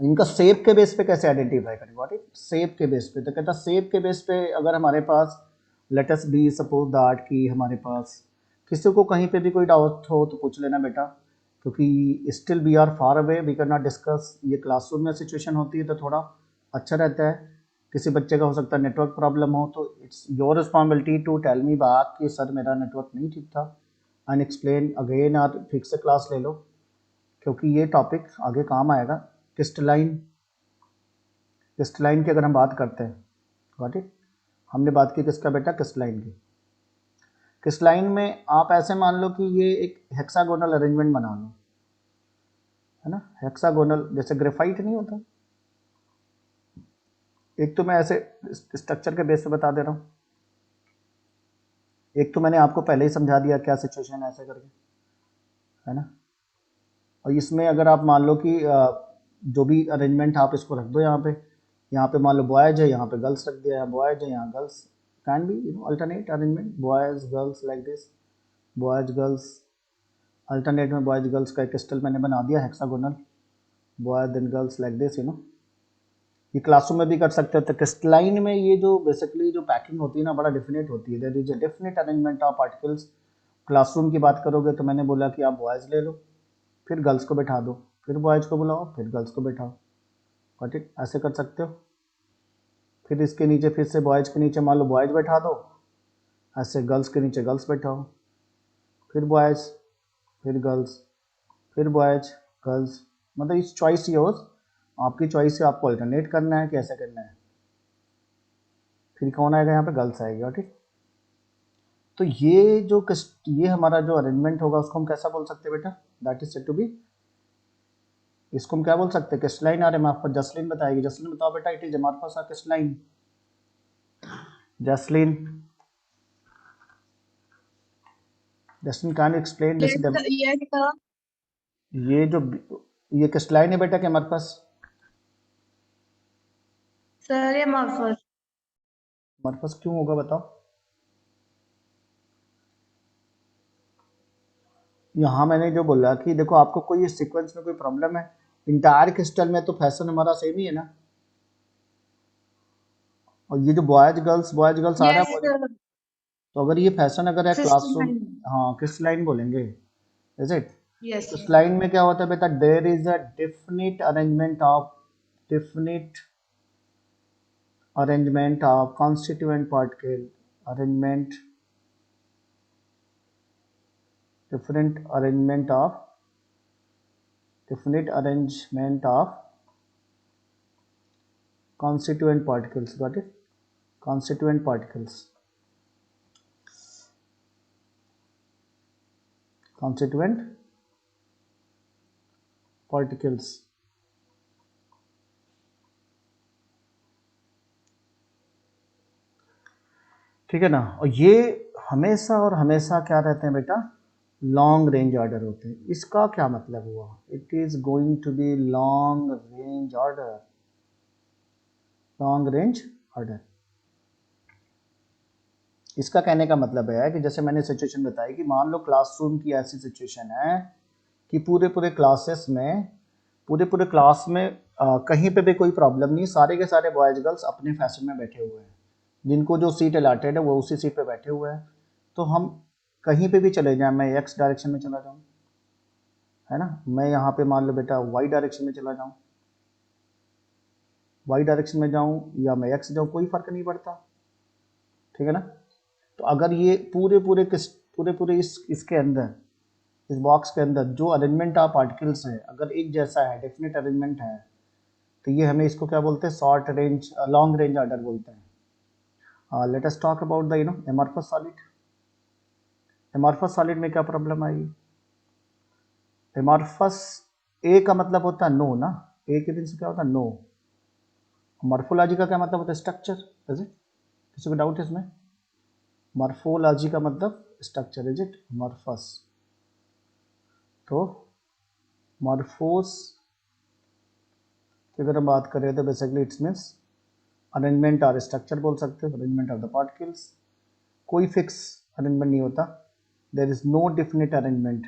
इनका शेप के बेस पे कैसे आइडेंटिफाई करें। व्हाट इज शेप के बेस पे? तो कहता शेप के बेस पे अगर हमारे पास let us be suppose that कि हमारे पास किसी को कहीं पे भी कोई डाउट हो तो पूछ लेना बेटा, क्योंकि still we are far away, we can not discuss. ये क्लासरूम में सिचुएशन होती है तो थोड़ा अच्छा रहता है। किसी बच्चे का हो सकता है नेटवर्क प्रॉब्लम हो, तो it's your responsibility to tell me back कि सर मेरा नेटवर्क नहीं ठीक था, एंड एक्सप्लेन अगेन, और फिक्स से क्लास ले लो, क्योंकि ये टॉपिक आगे काम आएगा। क्रिस्टलाइन की अगर हम बात करते हैं, गॉट इट? हमने बात की किसका बेटा? क्रिस्टलाइन की। क्रिस्टलाइन में आप ऐसे मान लो कि ये एक हेक्सागोनल अरेंजमेंट बना लो, है ना? हेक्सागोनल, जैसे ग्रेफाइट नहीं होता, एक तो मैं ऐसे स्ट्रक्चर के बेस पे बता दे रहा हूँ, एक तो मैंने आपको पहले ही समझा दिया क्या सिचुएशन है ऐसे करके, है ना? और इसमें अगर आप मान लो कि जो भी अरेंजमेंट आप इसको रख दो, यहाँ पे मान लो बॉयज है, यहाँ पे गर्ल्स रख दिया, यहाँ बॉयज है, यहाँ girls, can be you know alternate arrangement, boys girls like this, boys girls, alternate में बॉयज गर्ल्स का एक क्रिस्टल मैंने बना दिया hexagonal, boys then girls like this, you know. ये क्लासरूम में भी कर सकते हो। तो क्रिस्टलाइन में ये जो बेसिकली जो पैकिंग होती है ना, बड़ा डेफिनेट होती है, there is a definite arrangement of particles. Classroom की बात करोगे तो मैंने बोला कि आप बॉयज़ ले लो, फिर गर्ल्स को बैठा दो, फिर बॉयज़ को बुलाओ, फिर गर्ल्स को बैठाओ, गॉट इट, ऐसे कर सकते हो। फिर इसके नीचे फिर से बॉयज के नीचे मान लो बॉयज बैठा दो, ऐसे गर्ल्स के नीचे गर्ल्स बैठाओ, फिर बॉयज, फिर गर्ल्स, फिर बॉयज, गर्ल्स, मतलब इस चॉइस योर्स, आपकी चॉइस से आपको अल्टरनेट करना है कि ऐसे करना है। फिर कौन आएगा यहाँ पे, गर्ल्स आएगी, गॉट इट। तो ये जो ये हमारा जो अरेंजमेंट होगा उसको हम कैसा बोल सकते हैं बेटा, that is said to be, इसको हम क्या बोल सकते हैं, क्रिस्टलाइन। आ रहे मैं आपको जसलीन बताएगी, जसलीन बताओ बेटा, इट इज अमॉर्फस और crystalline. Jasleen, Jasleen can you explain this? Yes, sir. ये जो ये क्रिस्टलाइन है बेटा कि अमॉर्फस? Sir, amorphous. अमॉर्फस क्यों होगा बताओ। यहाँ मैंने जो बोला कि देखो आपको कोई सीक्वेंस में कोई प्रॉब्लम है, इंटायर क्रिस्टल में तो फैशन हमारा सेम ही है ना, और ये जो बॉयज गर्ल्स आ रहा Yes, है, sir. तो अगर ये फैशन अगर है क्लासरूम, Crystalline. हाँ क्रिस्टलाइन बोलेंगे, is it. Yes, sir. Crystalline में क्या होता है बेटा, there is a definite arrangement of constituent particle, definite arrangement of constituent particles, got it, constituent particles, ठीक है ना। और ये हमेशा और हमेशा क्या रहते हैं बेटा, लॉन्ग रेंज ऑर्डर होते हैं। इसका क्या मतलब हुआ, it is going to be long range order, long range order. इसका कहने का मतलब है कि जैसे मैंने सिचुएशन बताई कि मान लो क्लासरूम की ऐसी सिचुएशन है कि पूरे क्लास में कहीं पे भी कोई प्रॉब्लम नहीं, सारे के सारे बॉयज गर्ल्स अपने फैशन में बैठे हुए हैं, जिनको जो सीट अलाटेड है वो उसी सीट पे बैठे हुए हैं। तो हम कहीं पे भी चले जाएं, मैं एक्स डायरेक्शन में चला जाऊं, है ना, मैं यहाँ पे मान लो बेटा वाई डायरेक्शन में चला जाऊं, वाई डायरेक्शन में जाऊं या मैं एक्स जाऊं, कोई फर्क नहीं पड़ता, ठीक है ना। तो अगर ये पूरे इसके अंदर, इस बॉक्स के अंदर जो अरेंजमेंट ऑफ पार्टिकल्स है अगर एक जैसा है, डेफिनेट अरेंजमेंट है, तो ये हमें इसको क्या बोलते हैं, लॉन्ग रेंज ऑर्डर बोलते हैं। Let us talk about the amorphous solid. Amorphous solid में क्या प्रॉब्लम आएगी, एमॉर्फस, ए का मतलब होता है नो ना, ए के दिन से क्या होता है नो। मॉर्फोलॉजी का क्या मतलब होता है, स्ट्रक्चर, इज इट, किसी को डाउट है इसमें? मॉर्फोलॉजी का मतलब स्ट्रक्चर, इज इट, मॉर्फस। तो मॉर्फोस की अगर हम बात करें तो बेसिकली इट्स मीन्स अरेंजमेंट और स्ट्रक्चर बोल सकते हो, अरेंजमेंट ऑफ द पार्टिकल्स। कोई फिक्स अरेंजमेंट नहीं होता, there is no definite arrangement.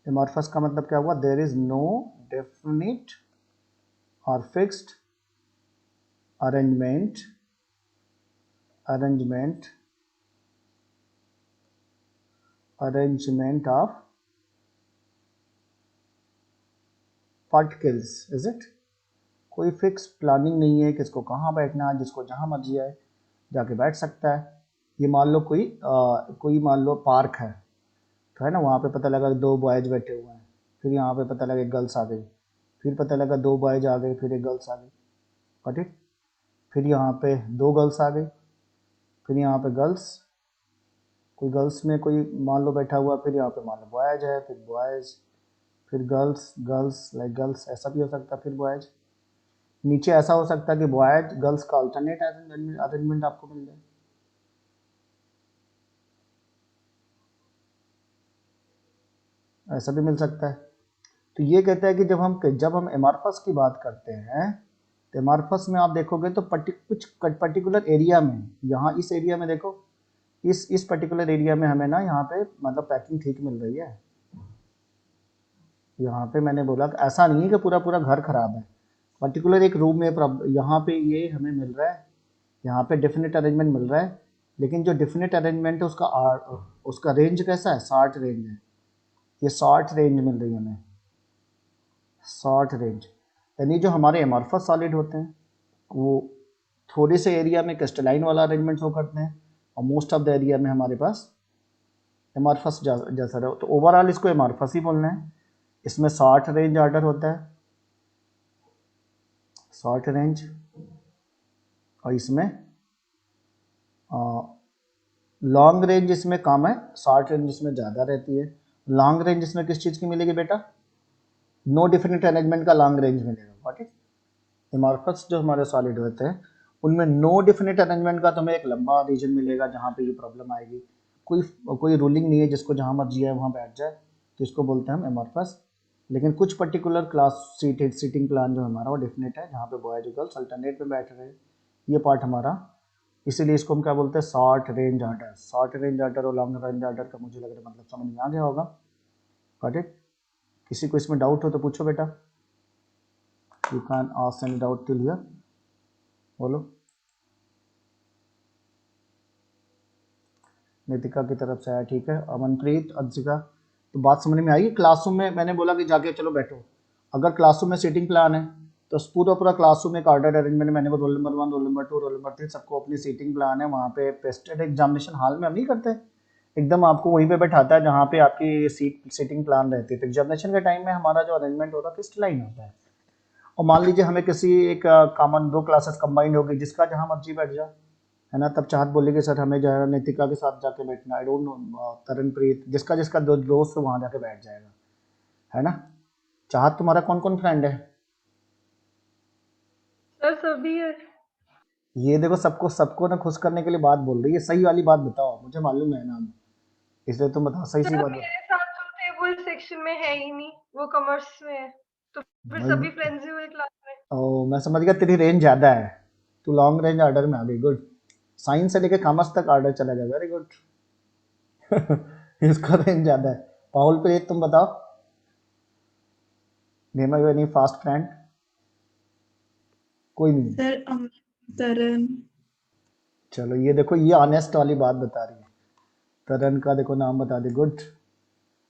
Amorphous का मतलब क्या हुआ, देयर इज नो डेफिनेट और fixed arrangement of particles, is it. कोई फिक्स प्लानिंग नहीं है किसको कहाँ बैठना है, जिसको जहाँ मर्जी आए जाके बैठ सकता है। ये मान लो कोई मान लो पार्क है, तो है ना, वहाँ पे पता लगा 2 बॉयज बैठे हुए हैं, फिर यहाँ पे पता लगा एक गर्ल्स आ गई, फिर पता लगा 2 बॉयज आ गए, फिर एक गर्ल्स आ गई, गॉट इट। फिर यहाँ पे 2 गर्ल्स आ गई, फिर यहाँ पे गर्ल्स, कोई गर्ल्स में कोई मान लो बैठा हुआ, फिर यहाँ पे मान लो बॉयज है, फिर बॉयज, फिर गर्ल्स लाइक गर्ल्स, ऐसा भी हो सकता है, फिर बॉयज। नीचे ऐसा हो सकता है कि बॉयज गर्ल्स का अल्टरनेट अरेंजमेंट आपको मिल जाए, ऐसा भी मिल सकता है। तो ये कहता है कि जब हम एमॉर्फस की बात करते हैं, तो एमॉर्फस में आप देखोगे तो कुछ पर्टिकुलर एरिया में, यहाँ इस एरिया में देखो, इस पर्टिकुलर एरिया में हमें ना यहाँ पे मतलब पैकिंग ठीक मिल रही है। यहाँ पे मैंने बोला कि ऐसा नहीं है कि पूरा घर खराब है, पर्टिकुलर एक रूम में यहाँ पे ये हमें मिल रहा है, यहाँ पे डेफिनेट अरेंजमेंट मिल रहा है, लेकिन जो डेफिनेट अरेंजमेंट है उसका रेंज कैसा है, शॉर्ट रेंज है, ये शॉर्ट रेंज मिल रही है हमें, शॉर्ट रेंज। यानी जो हमारे एमॉर्फस सॉलिड होते हैं वो थोड़े से एरिया में क्रिस्टलाइन वाला अरेंजमेंट हो करते हैं और मोस्ट ऑफ द एरिया में हमारे पास एमॉर्फस जैसा रहे। तो ओवरऑल इसको एमॉर्फस ही बोलना है। इसमें शॉर्ट रेंज ऑर्डर होता है, शॉर्ट रेंज, और इसमें लॉन्ग रेंज इसमें कम है, शॉर्ट रेंज इसमें ज़्यादा रहती है। लॉन्ग रेंज इसमें किस चीज़ की मिलेगी बेटा? नो डिफिनिट अरेंजमेंट का लॉन्ग रेंज मिलेगा। व्हाट इज एमॉर्फस जो हमारे सॉलिड होते हैं उनमें नो डिफिनिट अरेंजमेंट का तुम्हें एक लंबा रीजन मिलेगा जहाँ पे ये प्रॉब्लम आएगी। कोई रूलिंग नहीं है जिसको जहाँ मर्जी है वहाँ बैठ जाए, तो इसको बोलते हैं हम एमॉर्फस। लेकिन कुछ पर्टिकुलर क्लास सीटिंग प्लान जो हमारा वो डेफिनेट है, जहाँ पे बॉयज गर्ल्स अल्टरनेट में बैठ रहे हैं, ये पार्ट हमारा। इसीलिए इसको हम क्या बोलते हैं? Short range order. Short range order और लॉन्ग रेंज ऑर्डर का मुझे लग रहा है मतलब समझ में आ गया होगा। Got it? किसी को इसमें डाउट हो तो पूछो बेटा। You can ask any doubt till here. बोलो। नितिका की तरफ से आया, ठीक है। अमनप्रीत, अंशिका, तो बात समझ में आई। क्लासरूम में मैंने बोला कि जाके चलो बैठो। अगर क्लासरूम में सीटिंग प्लान है तो पूरा क्लासरूम एक ऑर्डर अरेंजमेंट, मैंने roll number 1, roll number 2, roll number 3 सबको अपनी सीटिंग प्लान है। वहाँ पे पेस्टेड एग्जामिनेशन हॉल में हम नहीं करते, एकदम आपको वहीं पे बैठाता है जहाँ पे आपकी सीटिंग प्लान रहती है। तो एग्जामिनेशन के टाइम में हमारा जो अरेंजमेंट होता है क्रिस्टलाइन होता है। और मान लीजिए हमें किसी एक कॉमन 2 क्लासेस कंबाइंड होगी, जिसका जहाँ मर्जी बैठ जाए, है ना, तब चाहत बोलेगी सर हमें जो है नितिका के साथ जाके बैठना, आई डोंट नो तरनप्रीत, जिसका दोस्त वहाँ जाके बैठ जाएगा, है ना। चाहत तुम्हारा कौन कौन फ्रेंड है? सर सभी है। ये देखो सबको ना खुश करने के लिए बात बोल रही है। सही वाली बात बताओ, मुझे मालूम है नाम, इसलिए तुम बताओ सही सी सर बात मेरे साथ तो टेबल सेक्शन में है ही नहीं, वो कॉमर्स में है, तो फिर बताओ। सभी फ्रेंड्स ही हुए क्लास में। ओ मैं समझ गया, तेरी रेंज ज़्यादा है, तू लॉन्ग रेंज ऑर्डर में आ गई। गुड। साइंस से लेके कॉमर्स तक ऑर्डर चला गया, वेरी गुड। इसका रेंज ज़्यादा है। पाहुल प्रीत तुम बताओ, name you any fast friend? कोई नहीं। सर तरन। चलो ये देखो, ये ऑनेस्ट वाली बात बता रही है। तरन का देखो नाम बता दी, गुड,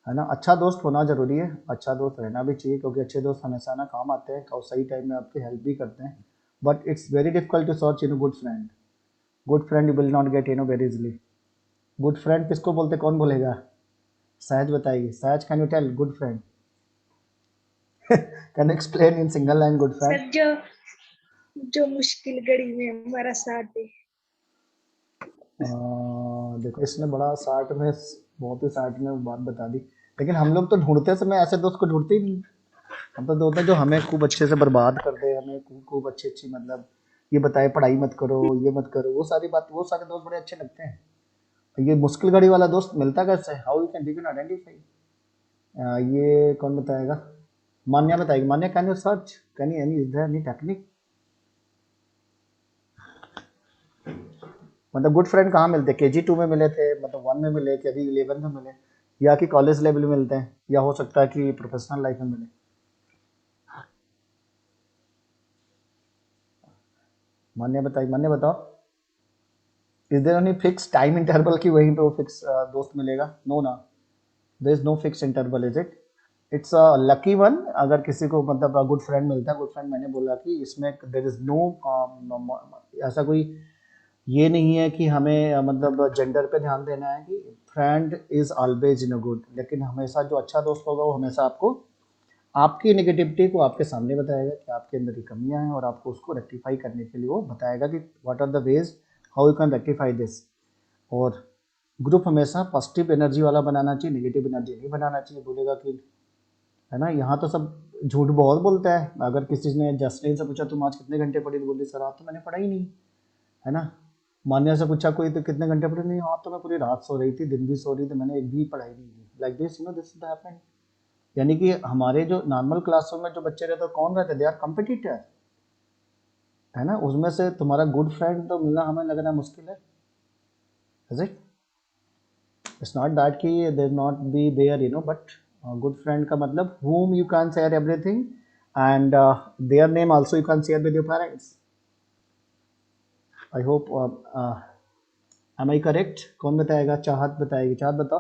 है ना। अच्छा दोस्त होना जरूरी है, अच्छा दोस्त रहना भी चाहिए, क्योंकि अच्छे दोस्त हमेशा ना काम आते हैं और सही टाइम में आपकी हेल्प भी करते हैं। But it's very difficult to search good friend. Good friend you will not get very easily. Good friend किसको बोलते, कौन बोलेगा? सहज बताइए। Sahaj, can you tell good friend? Can explain in single line good friend? Sir जो मुश्किल घड़ी में हमारा साथ दे। देखो इसने बड़ा शार्ट में, बहुत ही शार्ट में बात बता दी। लेकिन हम लोग तो ढूंढते समय ऐसे दोस्त को ढूंढते ही नहीं। हम तो होता है जो हमें खूब अच्छे से बर्बाद कर दे, हमें खूब अच्छी मतलब ये बताए पढ़ाई मत करो, ये मत करो, वो सारी बात, वो सारे दोस्त बड़े अच्छे लगते हैं। ये मुश्किल घड़ी वाला दोस्त मिलता कैसे? How you can identify? ये कौन बताएगा? मान्या बताएगी। Manya, can you search, can you any is there any technique? मतलब गुड फ्रेंड कहाँ मिलते? KG2 में मिले थे, मतलब 1 में मिले, कि अभी 11 में मिले, या कि कॉलेज लेवल में मिलते हैं, या हो सकता है कि प्रोफेशनल लाइफ में मिले? मान्य बताइए, मान्य बताओ। Is there any fix time interval की वहीं पे वो फिक्स दोस्त मिलेगा? नो ना, there is no fix interval, is it? It's a lucky one अगर किसी को मतलब गुड फ्रेंड मिलता है। गुड फ्रेंड मैंने बोला कि इसमें देयर इज नो ऐसा कोई ये नहीं है कि हमें मतलब जेंडर पे ध्यान देना है कि friend is always in a good, लेकिन हमेशा जो अच्छा दोस्त होगा वो हमेशा आपको आपकी नेगेटिविटी को आपके सामने बताएगा कि आपके अंदर ये कमियां हैं, और आपको उसको रेक्टिफाई करने के लिए वो बताएगा कि what are the ways how you can rectify this. और ग्रुप हमेशा पॉजिटिव एनर्जी वाला बनाना चाहिए, नेगेटिव एनर्जी नहीं बनाना चाहिए। बोलेगा कि, है ना, यहाँ तो सब झूठ बहुत बोलता है। अगर किसी ने जसलीन से पूछा तुम आज कितने घंटे पढ़ी, तो बोली सर आज तो मैंने पढ़ा ही नहीं, है ना। मान्या से पूछा कोई तो कितने घंटे पढ़े, नहीं आज तो मैं पूरी रात सो रही थी, दिन भी सो रही थी, मैंने एक भी पढ़ाई नहीं की। Like this, you know, this happened. यानी कि हमारे जो नॉर्मल क्लासरूम में जो बच्चे रहते हैं कौन रहते? दे आर कॉम्पिटिटर, है ना। उसमें से तुम्हारा गुड फ्रेंड तो मिलना हमें लग रहा है मुश्किल है, is it? It's not that कि they not be there, you know, but good friend का मतलब whom you can share everything and their name also you can share with your parents. I hope am I correct? कौन बताएगा? चाहत बताएगी। चाहत बताओ,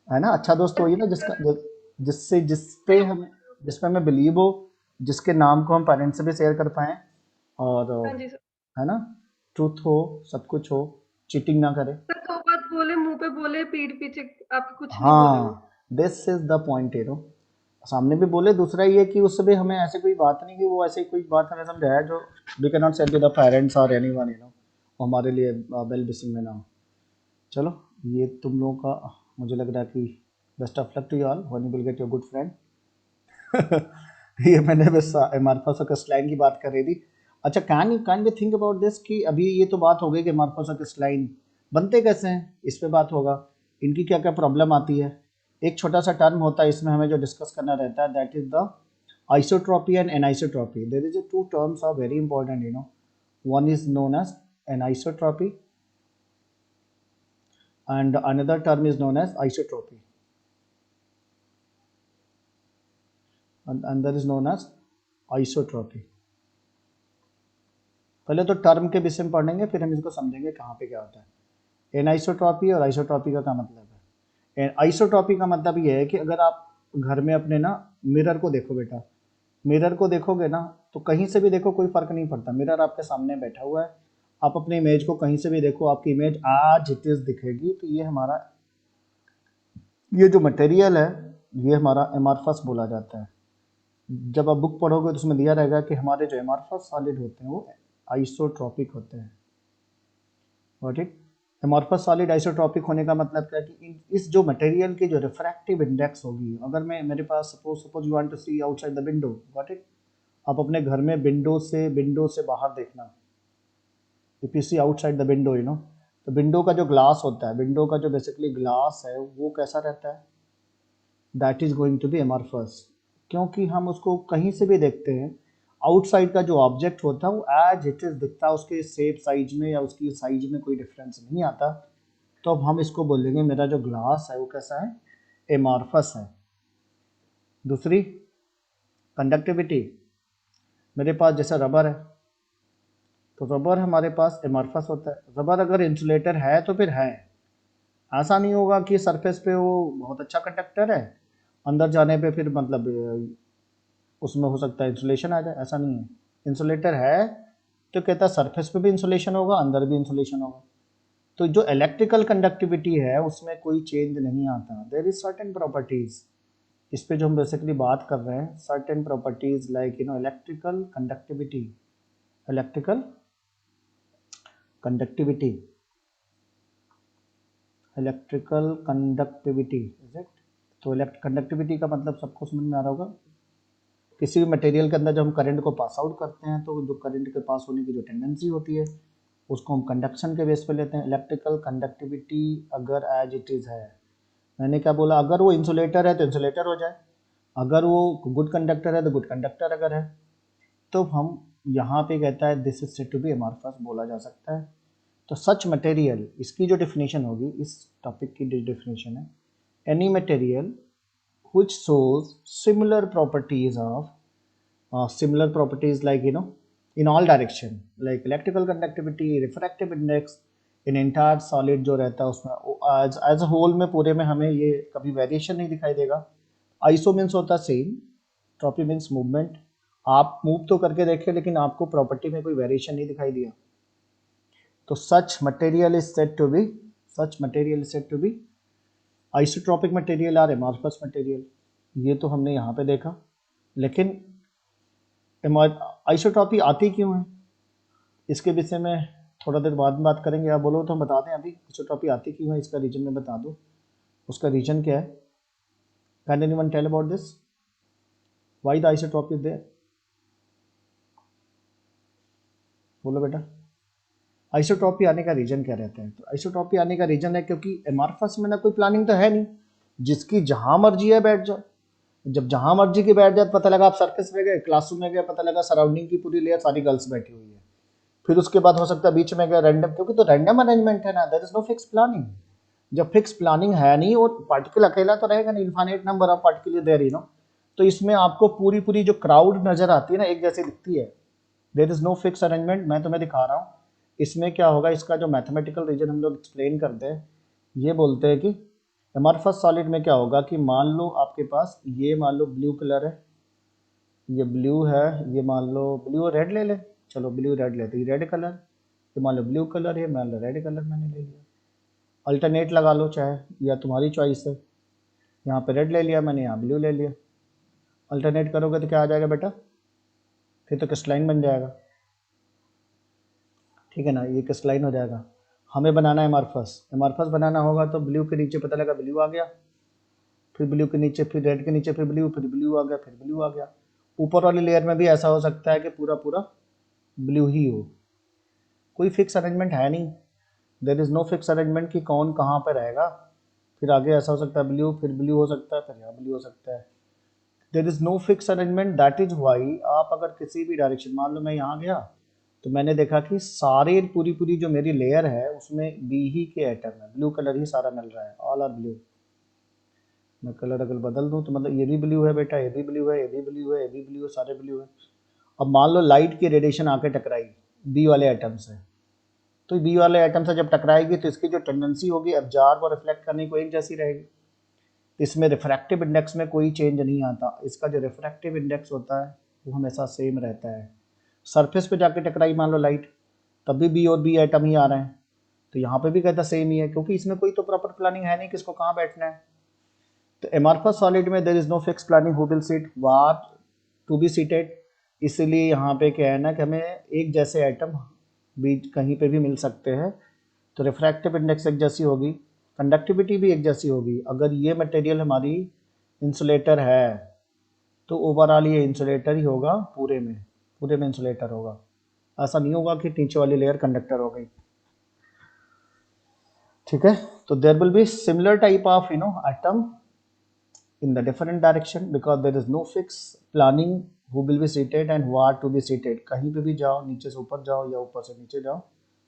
है ना। अच्छा दोस्त वही ना जिसका जिससे जिसपे हमें बिलीव हो, जिसके नाम को हम पेरेंट्स से भी शेयर कर पाएँ और हाँ जी सर। है ना, ट्रूथ हो, सब कुछ हो, चीटिंग ना करे। सर 2 बात बोले, मुँह पे बोले, पीठ पीछे आपके कुछ नहीं बोले वो। हाँ, this is the point, you know, सामने भी बोले। दूसरा ये कि उससे भी हमें ऐसे कोई बात नहीं कि वो ऐसी कोई बात हमें समझाया जो वी कैन नॉट से टू द पेरेंट्स और एनीवन, यू नो, हमारे लिए वेल विशिंग में ना हो। चलो, ये तुम लोगों का मुझे लग रहा है कि best of luck to you all when you will get your good friend. ये मैंने बस मार्फोसा का स्लैंग की बात कर रही थी। अच्छा, can we think about this कि अभी ये तो बात हो गई कि मार्फोसा के स्लैंग बनते कैसे हैं, इस पे बात होगा, इनकी क्या क्या प्रॉब्लम आती है। एक छोटा सा टर्म होता है इसमें हमें जो डिस्कस करना रहता है, that is the isotropy and anisotropy. There is a two terms are very important, you know, one is known as anisotropy and another term is known as isotropy, and that is known as isotropy। पहले तो term के विषय में पढ़ेंगे, फिर हम इसको समझेंगे कहाँ पे क्या होता है। एनाइसोट्रॉपी और आइसोट्रॉपी का क्या मतलब है। आइसोट्रॉपी का मतलब ये है कि अगर आप घर में अपने ना मिरर को देखो बेटा, मिरर को देखोगे ना तो कहीं से भी देखो कोई फर्क नहीं पड़ता, मिरर आपके सामने बैठा हुआ है, आप अपने इमेज को कहीं से भी देखो, आपकी इमेज आज इट इज दिखेगी। तो ये हमारा, ये जो मटेरियल है ये हमारा एमॉर्फस बोला जाता है। जब आप बुक पढ़ोगे तो उसमें दिया रहेगा कि हमारे जो एमॉर्फस सॉलिड होते हैं वो आइसोट्रॉपिक होते हैं। Got it. Amorphous solid isotropic होने का मतलब क्या है कि इस जो मटेरियल की जो रिफ्रैक्टिव इंडेक्स होगी, अगर मैं मेरे पास suppose you want to see outside the window, got it, आप अपने घर में विंडो से बाहर देखना, if you see outside the window, you know, तो विंडो का जो ग्लास होता है, विंडो का जो बेसिकली ग्लास है वो कैसा रहता है, that is going to be amorphous, क्योंकि हम उसको कहीं से भी देखते हैं, आउटसाइड का जो ऑब्जेक्ट होता है वो एज इट इज दिखता है, उसके शेप साइज में या उसकी साइज में कोई डिफरेंस नहीं आता। तो अब हम इसको बोलेंगे मेरा जो ग्लास है वो कैसा है, एमॉर्फस है। दूसरी कंडक्टिविटी, मेरे पास जैसा रबर है तो रबर हमारे पास एमॉर्फस होता है। रबर अगर इंसुलेटर है तो फिर है, ऐसा नहीं होगा कि सरफेस पे वो बहुत अच्छा कंडक्टर है, अंदर जाने पे फिर मतलब उसमें हो सकता है इंसुलेशन आ जाए, ऐसा नहीं है। इंसुलेटर है तो कहता है सरफेस पे भी इंसुलेशन होगा, अंदर भी इंसुलेशन होगा। तो जो इलेक्ट्रिकल कंडक्टिविटी है उसमें कोई चेंज नहीं आता। देयर इज सर्टेन प्रॉपर्टीज, इस पे जो हम बेसिकली बात कर रहे हैं, certain properties like you know electrical conductivity, electrical conductivity, electrical conductivity, is it. तो कंडक्टिविटी का मतलब सबको समझ में आ रहा होगा, किसी भी मटेरियल के अंदर जब हम करंट को पास आउट करते हैं तो जो करंट के पास होने की जो टेंडेंसी होती है उसको हम कंडक्शन के बेस पे लेते हैं। इलेक्ट्रिकल कंडक्टिविटी अगर एज इट इज़ है, मैंने क्या बोला, अगर वो इंसुलेटर है तो इंसुलेटर हो जाए, अगर वो गुड कंडक्टर है तो गुड कंडक्टर अगर है, तो हम यहाँ पे कहता है this is said to be amorphous बोला जा सकता है। तो सच मटेरियल, इसकी जो डेफिनेशन होगी, इस टॉपिक की डेफिनेशन है, any material which shows similar properties like you know in all direction, like electrical conductivity, refractive index in entire solid जो रहता है उसमें as a whole में पूरे में हमें ये कभी वेरिएशन नहीं दिखाई देगा। आइसो मीन्स होता है सेम, ट्रॉपी मीन्स मूवमेंट, आप मूव तो करके देखे लेकिन आपको प्रॉपर्टी में कोई वेरिएशन नहीं दिखाई दिया। तो such material is said to be isotropic material और एमॉर्फस मटेरियल, ये तो हमने यहाँ पे देखा। लेकिन आइसोट्रॉपी आती क्यों है, इसके विषय में थोड़ा देर बाद में बात करेंगे। आप बोलो तो हम बता दें अभी आइसोट्रॉपी आती क्यों है, इसका रीजन मैं बता दूँ। उसका रीजन क्या है, can anyone tell about this, why the isotropy is there, बोलो बेटा। आइसोट्रॉपी आने का रीजन क्या रहता है। तो आइसोट्रॉपी आने का रीजन है क्योंकि एमॉर्फस में ना कोई प्लानिंग तो है नहीं, जिसकी जहां मर्जी है बैठ जाओ। जब जहां मर्जी की बैठ जाए, पता लगा आप सर्फेस में गए, क्लासरूम में गए, पता लगा सराउंडिंग की पूरी लेयर सारी गर्ल्स बैठी हुई है, फिर उसके बाद हो सकता है बीच में गए रैंडम, क्योंकि तो रैंडम अरेंजमेंट है ना, there is no fix planning. जब फिक्स प्लानिंग है नहीं और पार्टिकल अकेला तो रहेगा नहीं, infinite number of particle there, you know, तो इसमें आपको पूरी जो क्राउड नजर आती है ना एक जैसी दिखती है, there is no fix arrangement. मैं तुम्हें दिखा रहा हूँ इसमें क्या होगा, इसका जो मैथमेटिकल रीजन हम लोग एक्सप्लेन करते हैं, ये बोलते हैं कि एमॉर्फस सॉलिड में क्या होगा कि मान लो आपके पास ये मान लो ब्लू कलर है, ये ब्लू है, ये मान लो ब्लू और रेड ले ले, चलो ब्लू रेड लेते, ये रेड कलर, ये मान लो ब्लू कलर है, मान लो रेड कलर मैंने ले लिया। अल्टरनेट लगा लो चाहे, या तुम्हारी चॉइस है, यहाँ पे रेड ले लिया मैंने, यहाँ ब्लू ले लिया। अल्टरनेट करोगे तो क्या आ जाएगा बेटा, फिर तो क्रिस्टलाइन बन जाएगा, ठीक है ना, ये क्रिस्टलाइन हो जाएगा। हमें बनाना है एमार्फस, एमार्फस बनाना होगा तो ब्लू के नीचे पता लगा ब्लू आ गया, फिर ब्लू के नीचे, फिर रेड के नीचे, फिर ब्लू आ गया, फिर ब्लू आ गया। ऊपर वाली लेयर में भी ऐसा हो सकता है कि पूरा पूरा ब्लू ही हो, कोई फिक्स अरेंजमेंट है नहीं, there is no fix arrangement कि कौन कहाँ पर रहेगा। फिर आगे ऐसा हो सकता है ब्लू, फिर ब्लू हो सकता है, फिर यहाँ ब्लू हो सकता है, there is no fix arrangement. That is why आप अगर किसी भी डायरेक्शन, मान लो मैं यहाँ गया तो मैंने देखा कि सारे पूरी पूरी जो मेरी लेयर है उसमें बी ही के एटम है, ब्लू कलर ही सारा मिल रहा है, ऑल आर ब्लू। मैं कलर अगर बदल दूँ तो मतलब ये भी ब्लू है बेटा, ये भी ब्लू है, ये भी ब्लू है, ये भी ब्लू है, सारे ब्लू है। अब मान लो लाइट की रेडिएशन आके टकराई बी वाले एटम से, तो बी वाले एटम से जब टकराएगी तो इसकी जो टेंडेंसी होगी एब्जॉर्ब और रिफ्लेक्ट करने को एक जैसी रहेगी। इसमें रिफ्रैक्टिव इंडेक्स में कोई चेंज नहीं आता, इसका जो रिफ्रैक्टिव इंडेक्स होता है वो हमेशा सेम रहता है। सरफेस पे जाके टकराई मान लो लाइट, तब भी बी और बी एटम ही आ रहे हैं, तो यहाँ पे भी कहता सेम ही है, क्योंकि इसमें कोई तो प्रॉपर प्लानिंग है नहीं किसको कहाँ बैठना है। तो एमॉर्फस सॉलिड में there is no fix planning who will sit what to be seated, इसलिए यहाँ पे क्या है ना कि हमें एक जैसे एटम भी कहीं पे भी मिल सकते हैं, तो रिफ्रैक्टिव इंडेक्स एक जैसी होगी, कंडक्टिविटी भी एक जैसी होगी। अगर ये मटेरियल हमारी इंसुलेटर है तो ओवरऑल ये इंसुलेटर ही होगा, पूरे में इंसुलेटर होगा, ऐसा नहीं होगा कि नीचे वाली लेयर कंडक्टर हो गई, ठीक है। तो there will be similar type of atom in the different direction because there is no fixed planning who will be seated and what to be seated। कहीं पे भी जाओ, नीचे से ऊपर जाओ या ऊपर से नीचे जाओ,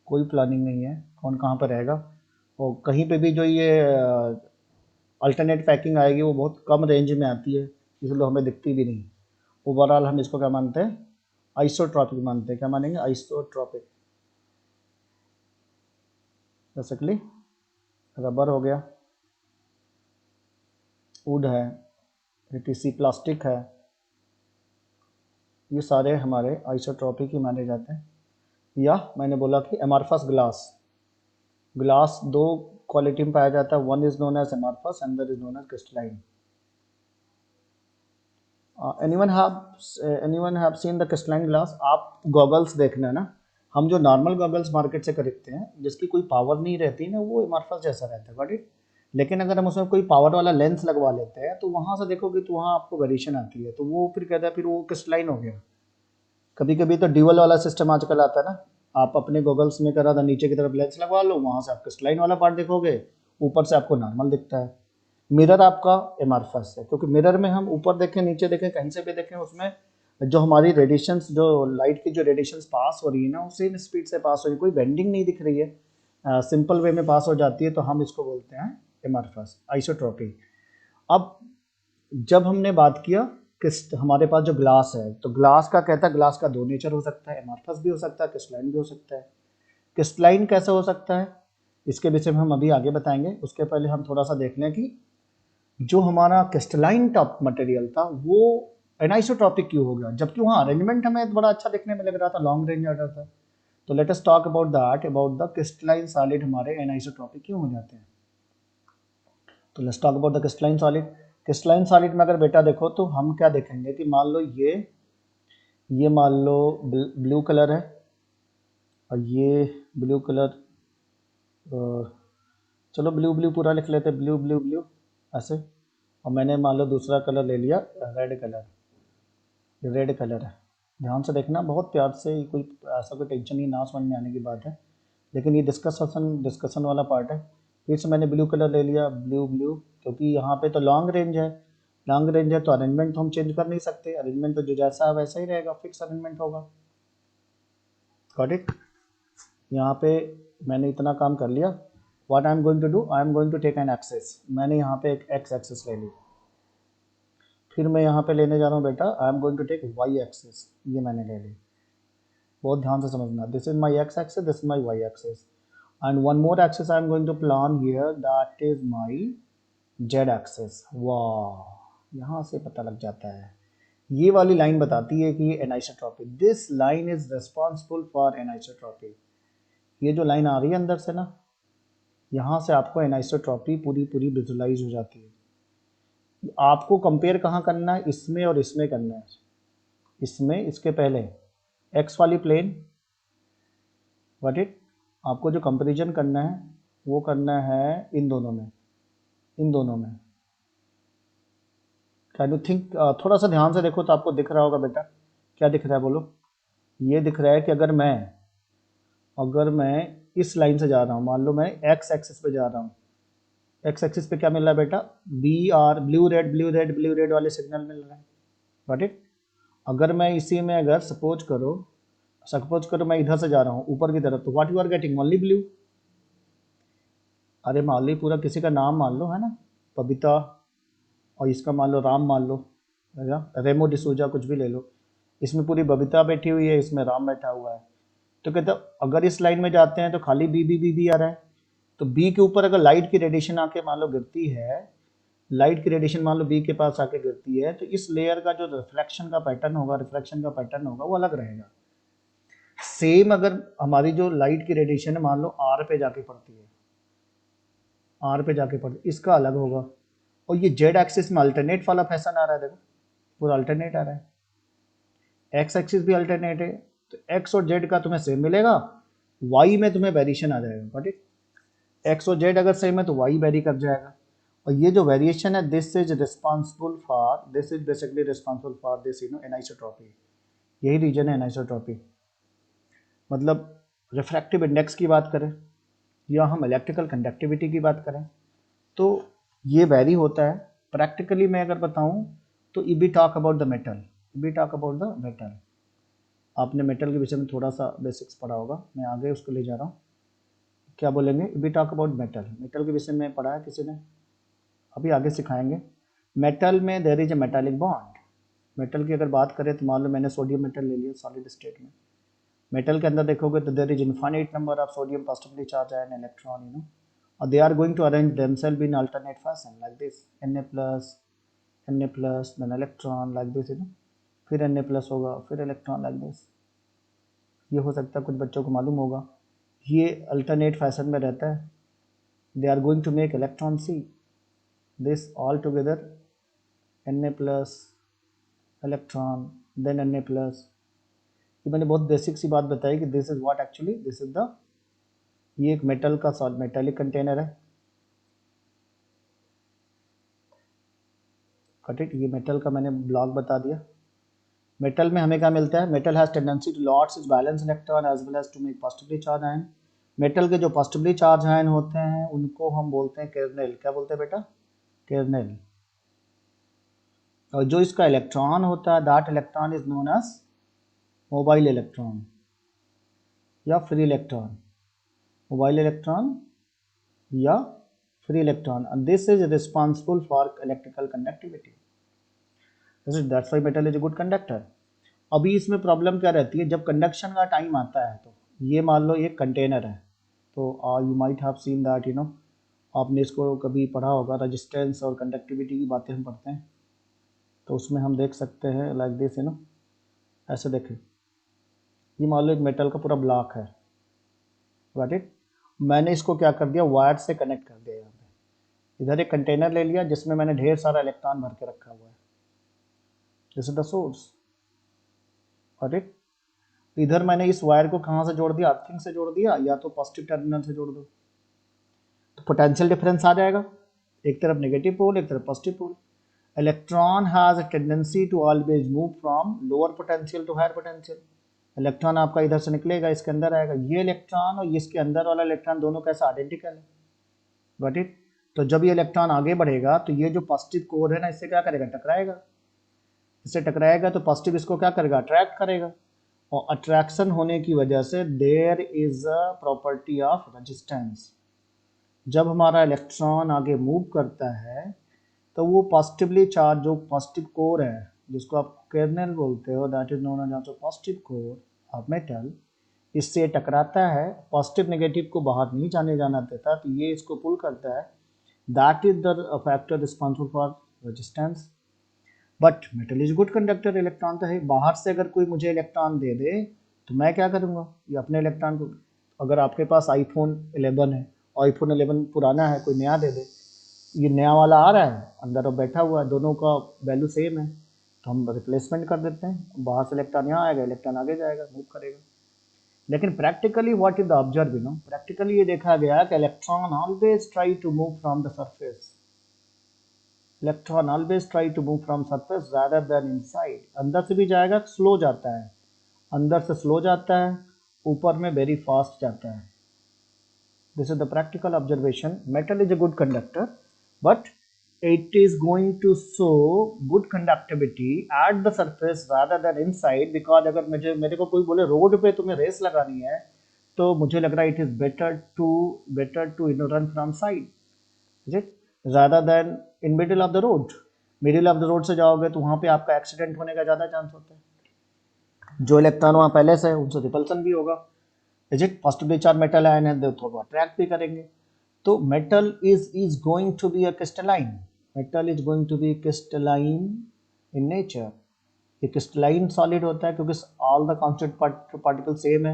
कोई प्लानिंग नहीं है कौन कहाँ पर रहेगा। और कहीं पे भी जो ये अल्टरनेट पैकिंग आएगी वो बहुत कम रेंज में आती है, इसलिए हमें दिखती भी नहीं। ओवरऑल हम इसको क्या मानते हैं, आइसोट्रॉपिक मानते हैं। क्या मानेंगे, आइसोट्रॉपिक। बेसिकली रबर हो गया, वुड है, एटीसी प्लास्टिक है, ये सारे हमारे आइसोट्रॉपिक ही माने जाते हैं। या मैंने बोला कि एमॉर्फस ग्लास दो क्वालिटी में पाया जाता है, one is known as amorphous and other is known as crystalline. Anyone have seen the crystalline glass. आप गॉगल्स देखना ना, हम जो नॉर्मल गॉगल्स मार्केट से खरीदते हैं जिसकी कोई पावर नहीं रहती ना, वो एमॉर्फस जैसा रहता है, गॉट इट। लेकिन अगर हम उसमें कोई पावर वाला लेंस लगवा लेते हैं तो वहाँ से देखोगे तो वहाँ आपको वेरिएशन आती है, तो वो फिर कहता है फिर वो क्रिस्टलाइन हो गया। कभी कभी तो ड्यूअल वाला सिस्टम आजकल आता है ना, आप अपने गॉगल्स में करा था नीचे की तरफ लेंस लगवा लो, वहाँ से आप क्रिस्टलाइन वाला पार्ट देखोगे, ऊपर से आपको नॉर्मल दिखता है। मिरर आपका एमॉर्फस है, क्योंकि मिरर में हम ऊपर देखें नीचे देखें कहीं से भी देखें, उसमें जो हमारी रेडिएशंस, जो लाइट की जो रेडिएशंस पास हो रही है ना, वो सेम स्पीड से पास हो रही है, कोई बेंडिंग नहीं दिख रही है, सिंपल वे में पास हो जाती है, तो हम इसको बोलते हैं एमॉर्फस, आइसोट्रॉपिक। अब जब हमने बात किया कि हमारे पास जो ग्लास है, तो ग्लास का कहता है ग्लास का दो नेचर हो सकता है, एमॉर्फस भी हो सकता है, क्रिस्टलाइन भी हो सकता है। क्रिस्टलाइन कैसे हो सकता है इसके विषय में हम अभी आगे बताएंगे, उसके पहले हम थोड़ा सा देख लें कि जो हमारा क्रिस्टलाइन टॉप मटेरियल था वो एनाइसोट्रॉपिक क्यों हो गया, जबकि वहाँ अरेंजमेंट हमें बड़ा अच्छा देखने में लग रहा था, लॉन्ग रेंज ऑर्डर था। तो let us talk about that, about the crystalline solid हमारे एनाइसोट्रॉपिक क्यों हो जाते हैं। तो let's talk about the crystalline solid. Crystalline solid में अगर बेटा देखो तो हम क्या देखेंगे कि मान लो ये मान लो ब्लू कलर है, और ये ब्लू कलर, चलो ब्लू पूरा लिख लेते, ब्लू ऐसे, और मैंने मान लो दूसरा कलर ले लिया रेड कलर है। ध्यान से देखना बहुत प्यार से, कोई ऐसा कोई टेंशन नहीं, ना समझ में आने की बात है, लेकिन ये डिस्कशन वाला पार्ट है। फिर से मैंने ब्लू कलर ले लिया, ब्लू, क्योंकि यहाँ पे तो लॉन्ग रेंज है तो अरेंजमेंट तो हम चेंज कर नहीं सकते, अरेंजमेंट तो जो जैसा है वैसा ही रहेगा, फिक्स अरेंजमेंट होगा, गॉट इट। यहाँ पे मैंने इतना काम कर लिया। What I am going to do, I am going to take an axis, मैंने यहाँ पे एक एक्स एक्सेस ले ली, फिर मैं यहाँ पे लेने जा रहा हूँ बेटा, I am going to take Y axis, ये मैंने ले ली, बहुत ध्यान से समझना, this is my X axis, this is my Y axis, and one more axis I am going to plan here, that is my z axis। वाह, यहाँ से पता लग जाता है ये वाली लाइन बताती है कि ये anisotropy, this line is responsible for anisotropy. ये जो लाइन आ रही है अंदर से ना, यहाँ से आपको एनाइसोट्रॉपी पूरी पूरी विजुलाइज हो जाती है। आपको कंपेयर कहाँ करना है, इसमें और इसमें करना है। इसमें इसके पहले एक्स वाली प्लेन, व्हाट इट, आपको जो कंपैरिजन करना है वो करना है इन दोनों में, इन दोनों में। कैन यू थिंक, थोड़ा सा ध्यान से देखो तो आपको दिख रहा होगा बेटा, क्या दिख रहा है बोलो। ये दिख रहा है कि अगर मैं इस लाइन से जा रहा हूँ, मान लो मैं एक्स एक्सिस पे जा रहा हूँ, एक्स एक्सिस पे क्या मिल रहा है बेटा, B R, blue red blue red blue red वाले सिग्नल मिल रहे हैं, व्हाट इट। अगर मैं इसी में अगर सपोज करो मैं इधर से जा रहा हूँ ऊपर की तरफ, तो what you are getting, only blue. अरे मान ली पूरा किसी का नाम मान लो, है ना, बबीता, और इसका मान लो राम मान लो, है ना, रेमो डिसूजा, कुछ भी ले लो। इसमें पूरी बबीता बैठी हुई है, इसमें राम बैठा हुआ है। तो कहते अगर इस लाइन में जाते हैं तो खाली बी आ रहा है। तो बी के ऊपर अगर लाइट की रेडिएशन आके मान लो गिरती है, लाइट की रेडिएशन मान लो बी के पास आके गिरती है, तो इस लेयर का जो रिफ्लेक्शन का पैटर्न होगा वो अलग रहेगा। सेम अगर हमारी जो लाइट की रेडिएशन है मान लो आर पे जाके पड़ती है, इसका अलग होगा। और ये जेड एक्सिस में अल्टरनेट वाला फैशन आ रहा है, देखो पूरा अल्टरनेट आ रहा है, एक्स एक्सिस भी अल्टरनेट है, तो एक्स और जेड का तुम्हें सेम मिलेगा, वाई में तुम्हें वेरिएशन आ जाएगा, ठीक। एक्स और जेड अगर सेम है तो वाई वेरी कर जाएगा। और ये जो वेरिएशन है, this is basically responsible for this anisotropy. यही रीजन है एनाइसोट्रॉपी। मतलब रिफ्रैक्टिव इंडेक्स की बात करें या हम इलेक्ट्रिकल कंडक्टिविटी की बात करें तो ये वेरी होता है। प्रैक्टिकली मैं अगर बताऊं तो if we talk about the metal, आपने मेटल के विषय में थोड़ा सा बेसिक्स पढ़ा होगा, मैं आगे उसको ले जा रहा हूँ। क्या बोलेंगे, if we talk about metal के विषय में पढ़ा है किसी ने, अभी आगे सिखाएंगे। मेटल में there is a metallic bond. Metal की अगर बात करें तो मान लो मैंने सोडियम मेटल ले लिया सॉलिड स्टेट में, मेटल के अंदर देखोगे तो there is infinite number of sodium positively charge ion electron, or they are going to arrange themselves in alternate fashion like this, Na plus then electron like this, फिर Na plus होगा, फिर electron like this। ये हो सकता है कुछ बच्चों को मालूम होगा, ये अल्टरनेट फैशन में रहता है। they are going to make electron C, this all together Na plus electron then Na plus। ये मैंने बहुत बेसिक सी बात बताई कि this is what actually this is the, ये एक मेटल का मेटालिक कंटेनर है, कट इट। ये मेटल का मैंने ब्लॉक बता दिया। मेटल में हमें क्या मिलता है, metal has tendency to lose its valence electron as well as to make positively charge ion. Metal के जो पॉजिटिवली चार्ज आयन होते हैं उनको हम बोलते हैं केर्नेल। क्या बोलते हैं बेटा, केर्नेल। और जो इसका इलेक्ट्रॉन होता है that electron is known as mobile electron या फ्री इलेक्ट्रॉन, मोबाइल इलेक्ट्रॉन या free electron, and this is responsible for electrical conductivity. That's why metal is a good conductor. अभी इसमें प्रॉब्लम क्या रहती है, जब कंडक्शन का टाइम आता है तो ये मान लो एक कंटेनर है, तो you might have seen that, आपने इसको कभी पढ़ा होगा, रेजिस्टेंस और कंडक्टिविटी की बातें हम पढ़ते हैं, तो उसमें हम देख सकते हैं लाइक दिस, ऐसे देखें, ये मान लो एक मेटल का पूरा ब्लॉक है, गॉट इट। मैंने इसको क्या कर दिया, वायर से कनेक्ट कर दिया। यहाँ पे इधर एक कंटेनर ले लिया जिसमें मैंने ढेर सारा इलेक्ट्रॉन भर के रखा हुआ है, this is the source, got it. इधर मैंने इस वायर को कहाँ से जोड़ दिया, अर्थिंग से जोड़ दिया, या तो पॉजिटिव टर्मिनल से जोड़ दो, तो पोटेंशियल डिफरेंस आ जाएगा, एक तरफ नेगेटिव पोल एक तरफ positive pole. Electron has a tendency to always move from lower potential to higher potential. Electron आपका इधर से निकलेगा, इसके अंदर आएगा, ये इलेक्ट्रॉन और इसके अंदर वाला इलेक्ट्रॉन दोनों कैसा आइडेंटिकल है, गॉट इट। तो जब ये इलेक्ट्रॉन आगे बढ़ेगा तो ये जो पॉजिटिव कोर है ना, इससे क्या करेगा, टकराएगा, इससे टकराएगा तो पॉजिटिव इसको क्या करेगा, अट्रैक्ट करेगा, और अट्रैक्शन होने की वजह से there is a property of resistance. जब हमारा इलेक्ट्रॉन आगे मूव करता है तो वो पॉजिटिवली चार्ज जो पॉजिटिव कोर है जिसको आप कर्नेल बोलते हो, that is known as also positive core of metal, इससे टकराता है, पॉजिटिव नेगेटिव को बाहर नहीं जाना देता, तो ये इसको पुल करता है, that is the factor responsible for resistance. But metal is good conductor, electron तो है। बाहर से अगर कोई मुझे इलेक्ट्रॉन दे दे तो मैं क्या करूँगा, ये अपने इलेक्ट्रॉन को, अगर आपके पास आईफोन 11 है, आईफोन 11 पुराना है, कोई नया दे दे, ये नया वाला आ रहा है अंदर और बैठा हुआ है, दोनों का वैल्यू सेम है, तो हम रिप्लेसमेंट कर देते हैं। बाहर से इलेक्ट्रॉन यहाँ आएगा, इलेक्ट्रॉन आगे जाएगा, मूव करेगा। लेकिन practically what is the observe, practically ये देखा गया कि electron always try to move from the surface, electron always try to move from surface rather than inside. अंदर से भी जाएगा, स्लो जाता है, अंदर से स्लो जाता है, ऊपर में वेरी फास्ट जाता है। This is the practical observation. Metal is a good conductor, but it is going to show good conductivity at the surface rather than inside, because अगर मेरे को कोई बोले रोड पे तुम्हें रेस लगानी है तो मुझे लग रहा है it is better to run from side, is it, rather than in middle of the road। middle of the road से जाओगे तो वहाँ पे आपका एक्सीडेंट होने का ज़्यादा चांस होता है। जो इलेक्ट्रॉन वहाँ पहले से है उनसे रिपल्सन भी होगा, is it, positively charge metal ion है तो अट्रैक्ट भी करेंगे। तो metal is going to be a crystalline, metal is going to be crystalline in nature. ये क्रिस्टलाइन सॉलिड होता है क्योंकि all the constant particle same है।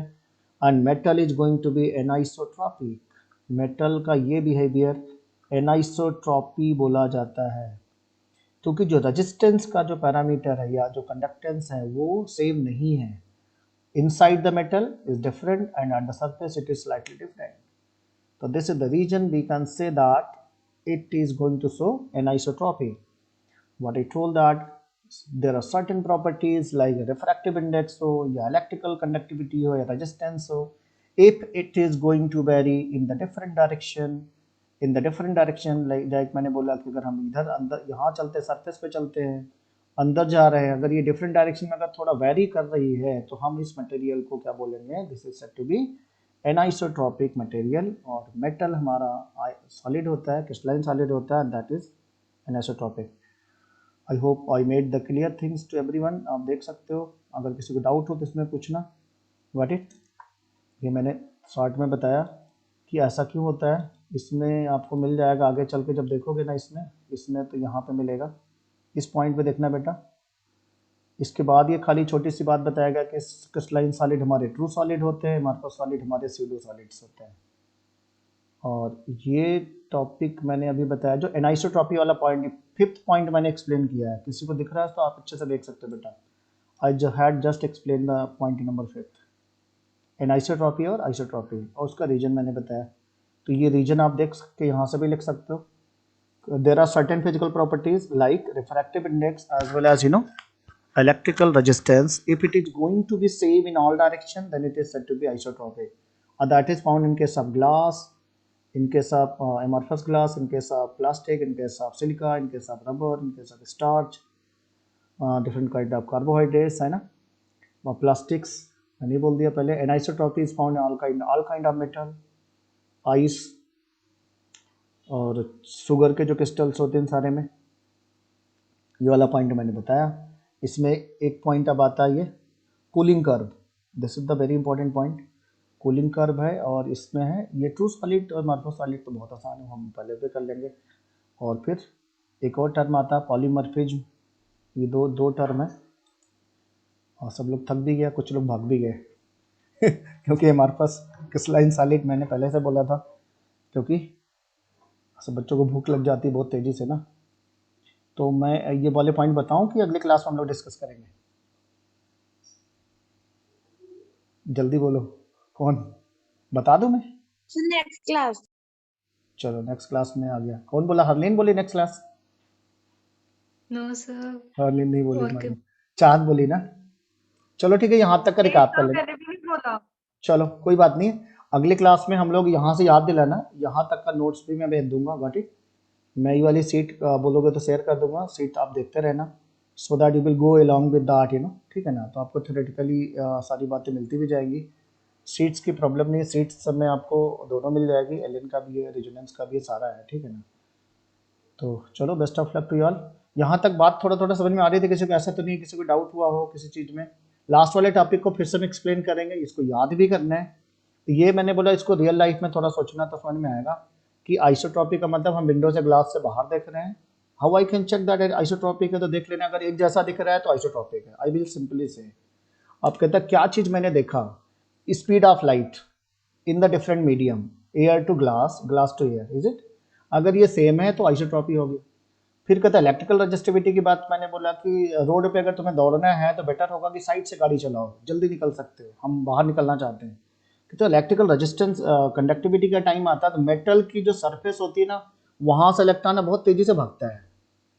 And metal is going to be anisotropic, metal का ये बिहेवियर एनाइसोट्रॉपी बोला जाता है, क्योंकि जो रेजिस्टेंस का जो पैरामीटर है या जो कंडक्टेंस है वो सेम नहीं है। Inside the metal is different and at the surface it is slightly different. So this is the reason we can say that it is going to show anisotropy. What I told that there are certain properties like refractive index हो या electrical conductivity हो या resistance हो, if it is going to vary in the different direction like मैंने बोला कि अगर हम इधर अंदर यहाँ चलते सरफेस पे चलते हैं, अंदर जा रहे हैं, अगर ये डिफरेंट डायरेक्शन में अगर थोड़ा वेरी कर रही है तो हम इस मटेरियल को क्या बोलेंगे, this is said to be anisotropic material. और मेटल हमारा सॉलिड होता है, क्रिस्टलाइन सॉलिड होता है, that is anisotropic. I hope I made the clear things to everyone. आप देख सकते हो, अगर किसी को डाउट हो तो इसमें पूछना। व्हाट इट, ये मैंने शॉर्ट में बताया कि ऐसा क्यों होता है, इसमें आपको मिल जाएगा आगे चल के, जब देखोगे ना इसमें तो यहाँ पे मिलेगा, इस पॉइंट पे देखना बेटा। इसके बाद ये खाली छोटी सी बात बताएगा कि क्रिस्टलाइन सॉलिड हमारे ट्रू सॉलिड होते हैं, अमॉर्फस सॉलिड हमारे स्यूडो सॉलिड्स होते हैं। और ये टॉपिक मैंने अभी बताया, जो एनाइसोट्रॉपी वाला पॉइंट, फिफ्थ पॉइंट मैंने एक्सप्लेन किया है। किसी को दिख रहा है तो आप अच्छे से देख सकते हो बेटा। I had just explain the point number 5, anisotropy और आइसोट्रॉपी, और उसका रीजन मैंने बताया। तो ये रीजन आप देख सकते, यहाँ से भी लिख सकते हो। There are certain physical properties like refractive index as well as electrical resistance. If it is going to be same in all direction, then it is said to be isotropic. That is found in case of glass, in case of amorphous glass, in case of plastic, in case of silica, in case of rubber, in case of starch, different kind of carbohydrates, है ना। Plastics मैंने बोल दिया पहले। Anisotropy is found in all kind of metal, ice, और sugar के जो crystals होते हैं सारे में। ये वाला पॉइंट मैंने बताया। इसमें एक पॉइंट अब आता है ये cooling curve, this is the very important point. Cooling curve है और इसमें है ये ट्रू सॉलिड और अमॉर्फस सॉलिड तो बहुत आसान है, हम पहले भी कर लेंगे। और फिर एक और टर्म आता है पॉलीमॉर्फिज्म, ये दो टर्म है। और सब लोग थक भी गया, कुछ लोग भाग भी गए क्योंकि अमॉर्फस क्रिस्टलाइन सॉलिड मैंने पहले से बोला था, क्योंकि सब बच्चों को भूख लग जाती है बहुत तेज़ी से ना। तो मैं ये वाले पॉइंट बताऊं कि अगले क्लास में हम लोग डिस्कस करेंगे? जल्दी बोलो, कौन बता दूं मैं? Next class. चलो नेक्स्ट क्लास में आ गया। कौन बोला? हरलीन बोली next class? No sir. Harleen नहीं बोली, Okay. चांद बोली ना। चलो ठीक है, यहाँ तक का रिकैप कर लेंगे। मैंने भी नहीं बोला। चलो कोई बात नहीं, अगली क्लास में हम लोग यहाँ से याद दिलाना, यहाँ तक का नोट्स भी मैं भेज दूंगा। Got it. मैं ये वाली सीट बोलोगे तो शेयर कर दूंगा, सीट आप देखते रहना, सो that you will go along with that, ठीक है ना। तो आपको थ्योरेटिकली सारी बातें मिलती भी जाएंगी। सीट्स की प्रॉब्लम नहीं है, सीट्स सब में आपको दोनों मिल जाएगी, एलियन का भी है, रेजोनेंस का भी है, सारा है, ठीक है ना। तो चलो best of luck to you all. यहाँ तक बात थोड़ा समझ में आ रही थी? किसी को ऐसा तो नहीं है किसी को डाउट हुआ हो किसी चीज़ में? लास्ट वाले टॉपिक को फिर से हम एक्सप्लेन करेंगे, इसको याद भी करना है। ये मैंने बोला इसको रियल लाइफ में थोड़ा सोचना तो समझ में आएगा कि आइसोट्रॉपी का मतलब हम विंडो से ग्लास से बाहर देख रहे हैं, how I can check that isotropic है? तो देख लेना, अगर एक जैसा दिख रहा है तो आइसोट्रॉपिक है। आई विल सिंपली से, आप कहते हैं क्या चीज मैंने देखा, speed of light in the different medium, air to glass, glass to air, is it? अगर ये सेम है तो आइसोट्रॉपी होगी। फिर कहता है इलेक्ट्रिकल रजिस्टिविटी की बात मैंने बोला कि रोड पे अगर तुम्हें दौड़ना है तो बेटर होगा कि साइड से गाड़ी चलाओ, जल्दी निकल सकते हो, हम बाहर निकलना चाहते हैं। तो इलेक्ट्रिकल रेजिस्टेंस कंडक्टिविटी का टाइम आता है तो मेटल की जो सरफेस होती है ना, वहाँ से इलेक्ट्रॉन बहुत तेजी से भागता है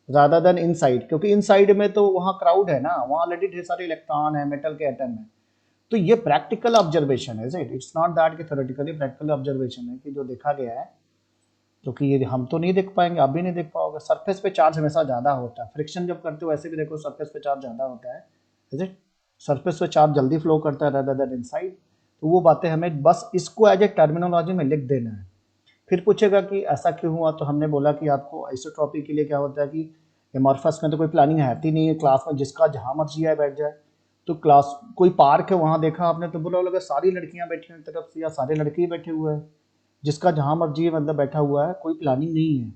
रादर देन इनसाइड, क्योंकि इनसाइड में तो वहाँ क्राउड है ना, वहाँ ऑलरेडी ढेर सारे इलेक्ट्रॉन है, मेटल के एटम है। तो ये प्रैक्टिकल ऑब्जर्वेशन है, इट्स नॉट दैट कि थ्योरेटिकली, प्रैक्टिकल ऑब्जर्वेशन है कि जो देखा गया है, क्योंकि ये हम तो नहीं देख पाएंगे, आप भी नहीं देख पाओगे। सरफेस पे चार्ज हमेशा ज़्यादा होता है, फ्रिक्शन जब करते हो ऐसे भी देखो सरफेस पे चार्ज ज़्यादा होता है, इज इट? सरफेस पे चार्ज जल्दी फ्लो करता है रादर देन इनसाइड। तो वो बातें हमें बस इसको एज ए टर्मिनोलॉजी में लिख देना है। फिर पूछेगा कि ऐसा क्यों हुआ, तो हमने बोला कि आपको आइसोट्रॉपी के लिए क्या होता है कि एमॉर्फस में तो कोई प्लानिंग है नहीं है, क्लास में जिसका जहाँ मर्जी है बैठ जाए। तो क्लास कोई पार्क है वहाँ देखा आपने तो बोला लगा सारी लड़कियाँ बैठी हैं तरफ से या सारे लड़के ही बैठे हुए हैं, जिसका जहाँ मर्जी है मतलब बैठा हुआ है, कोई प्लानिंग नहीं है।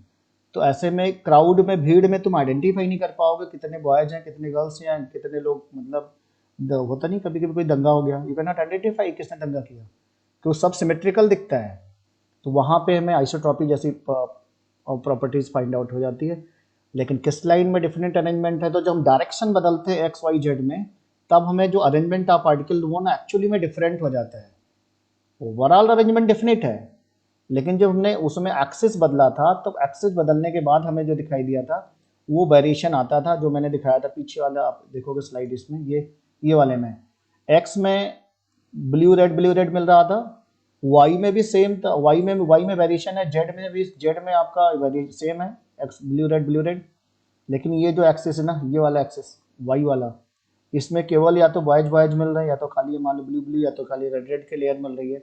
तो ऐसे में क्राउड में, भीड़ में तुम आइडेंटिफाई नहीं कर पाओगे कितने बॉयज हैं, कितने गर्ल्स हैं, कितने लोग, मतलब होता नहीं कभी कभी कोई दंगा हो गया, यू कैन नॉट आइडेंटिफाई किसने दंगा किया, तो सब सिमेट्रिकल दिखता है। तो वहाँ पे हमें आइसोट्रॉपी जैसी प्रॉपर्टीज फाइंड आउट हो जाती है। लेकिन किस लाइन में डिफरेंट अरेंजमेंट है, तो जब हम डायरेक्शन बदलते हैं एक्स वाई जेड में, तब हमें जो अरेंजमेंट ऑफ पार्टिकल वो ना एक्चुअली में डिफरेंट हो जाता है। ओवरऑल अरेंजमेंट डिफिनिट है, लेकिन जब हमने उसमें एक्सिस बदला था, तब एक्सिस बदलने के बाद हमें जो दिखाई दिया था वो वेरिएशन आता था, जो मैंने दिखाया था पीछे वाला, आप देखोगे स्लाइड इसमें, ये वाले में एक्स में ब्लू रेड मिल रहा था, वाई में भी सेम था, वाई में वेरिएशन है, जेड में आपका सेम है, एक्स ब्लू रेड। लेकिन ये जो एक्सिस है ना, ये वाला एक्सिस वाई वाला, इसमें केवल या तो बॉयज मिल रहे हैं, या तो खाली मान लो ब्लू, या तो खाली रेड के लेयर मिल रही है।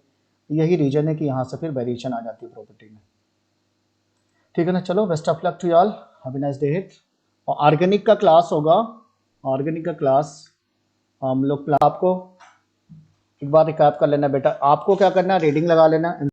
यही रीजन है कि यहाँ से फिर वेरिएशन आ जाती है प्रॉपर्टी में। ठीक है ना, चलो best of luck to all, have a nice day. और ऑर्गेनिक का क्लास होगा, ऑर्गेनिक का क्लास हम लोग, आपको एक बार रिकैप कर लेना बेटा, आपको क्या करना है, रीडिंग लगा लेना।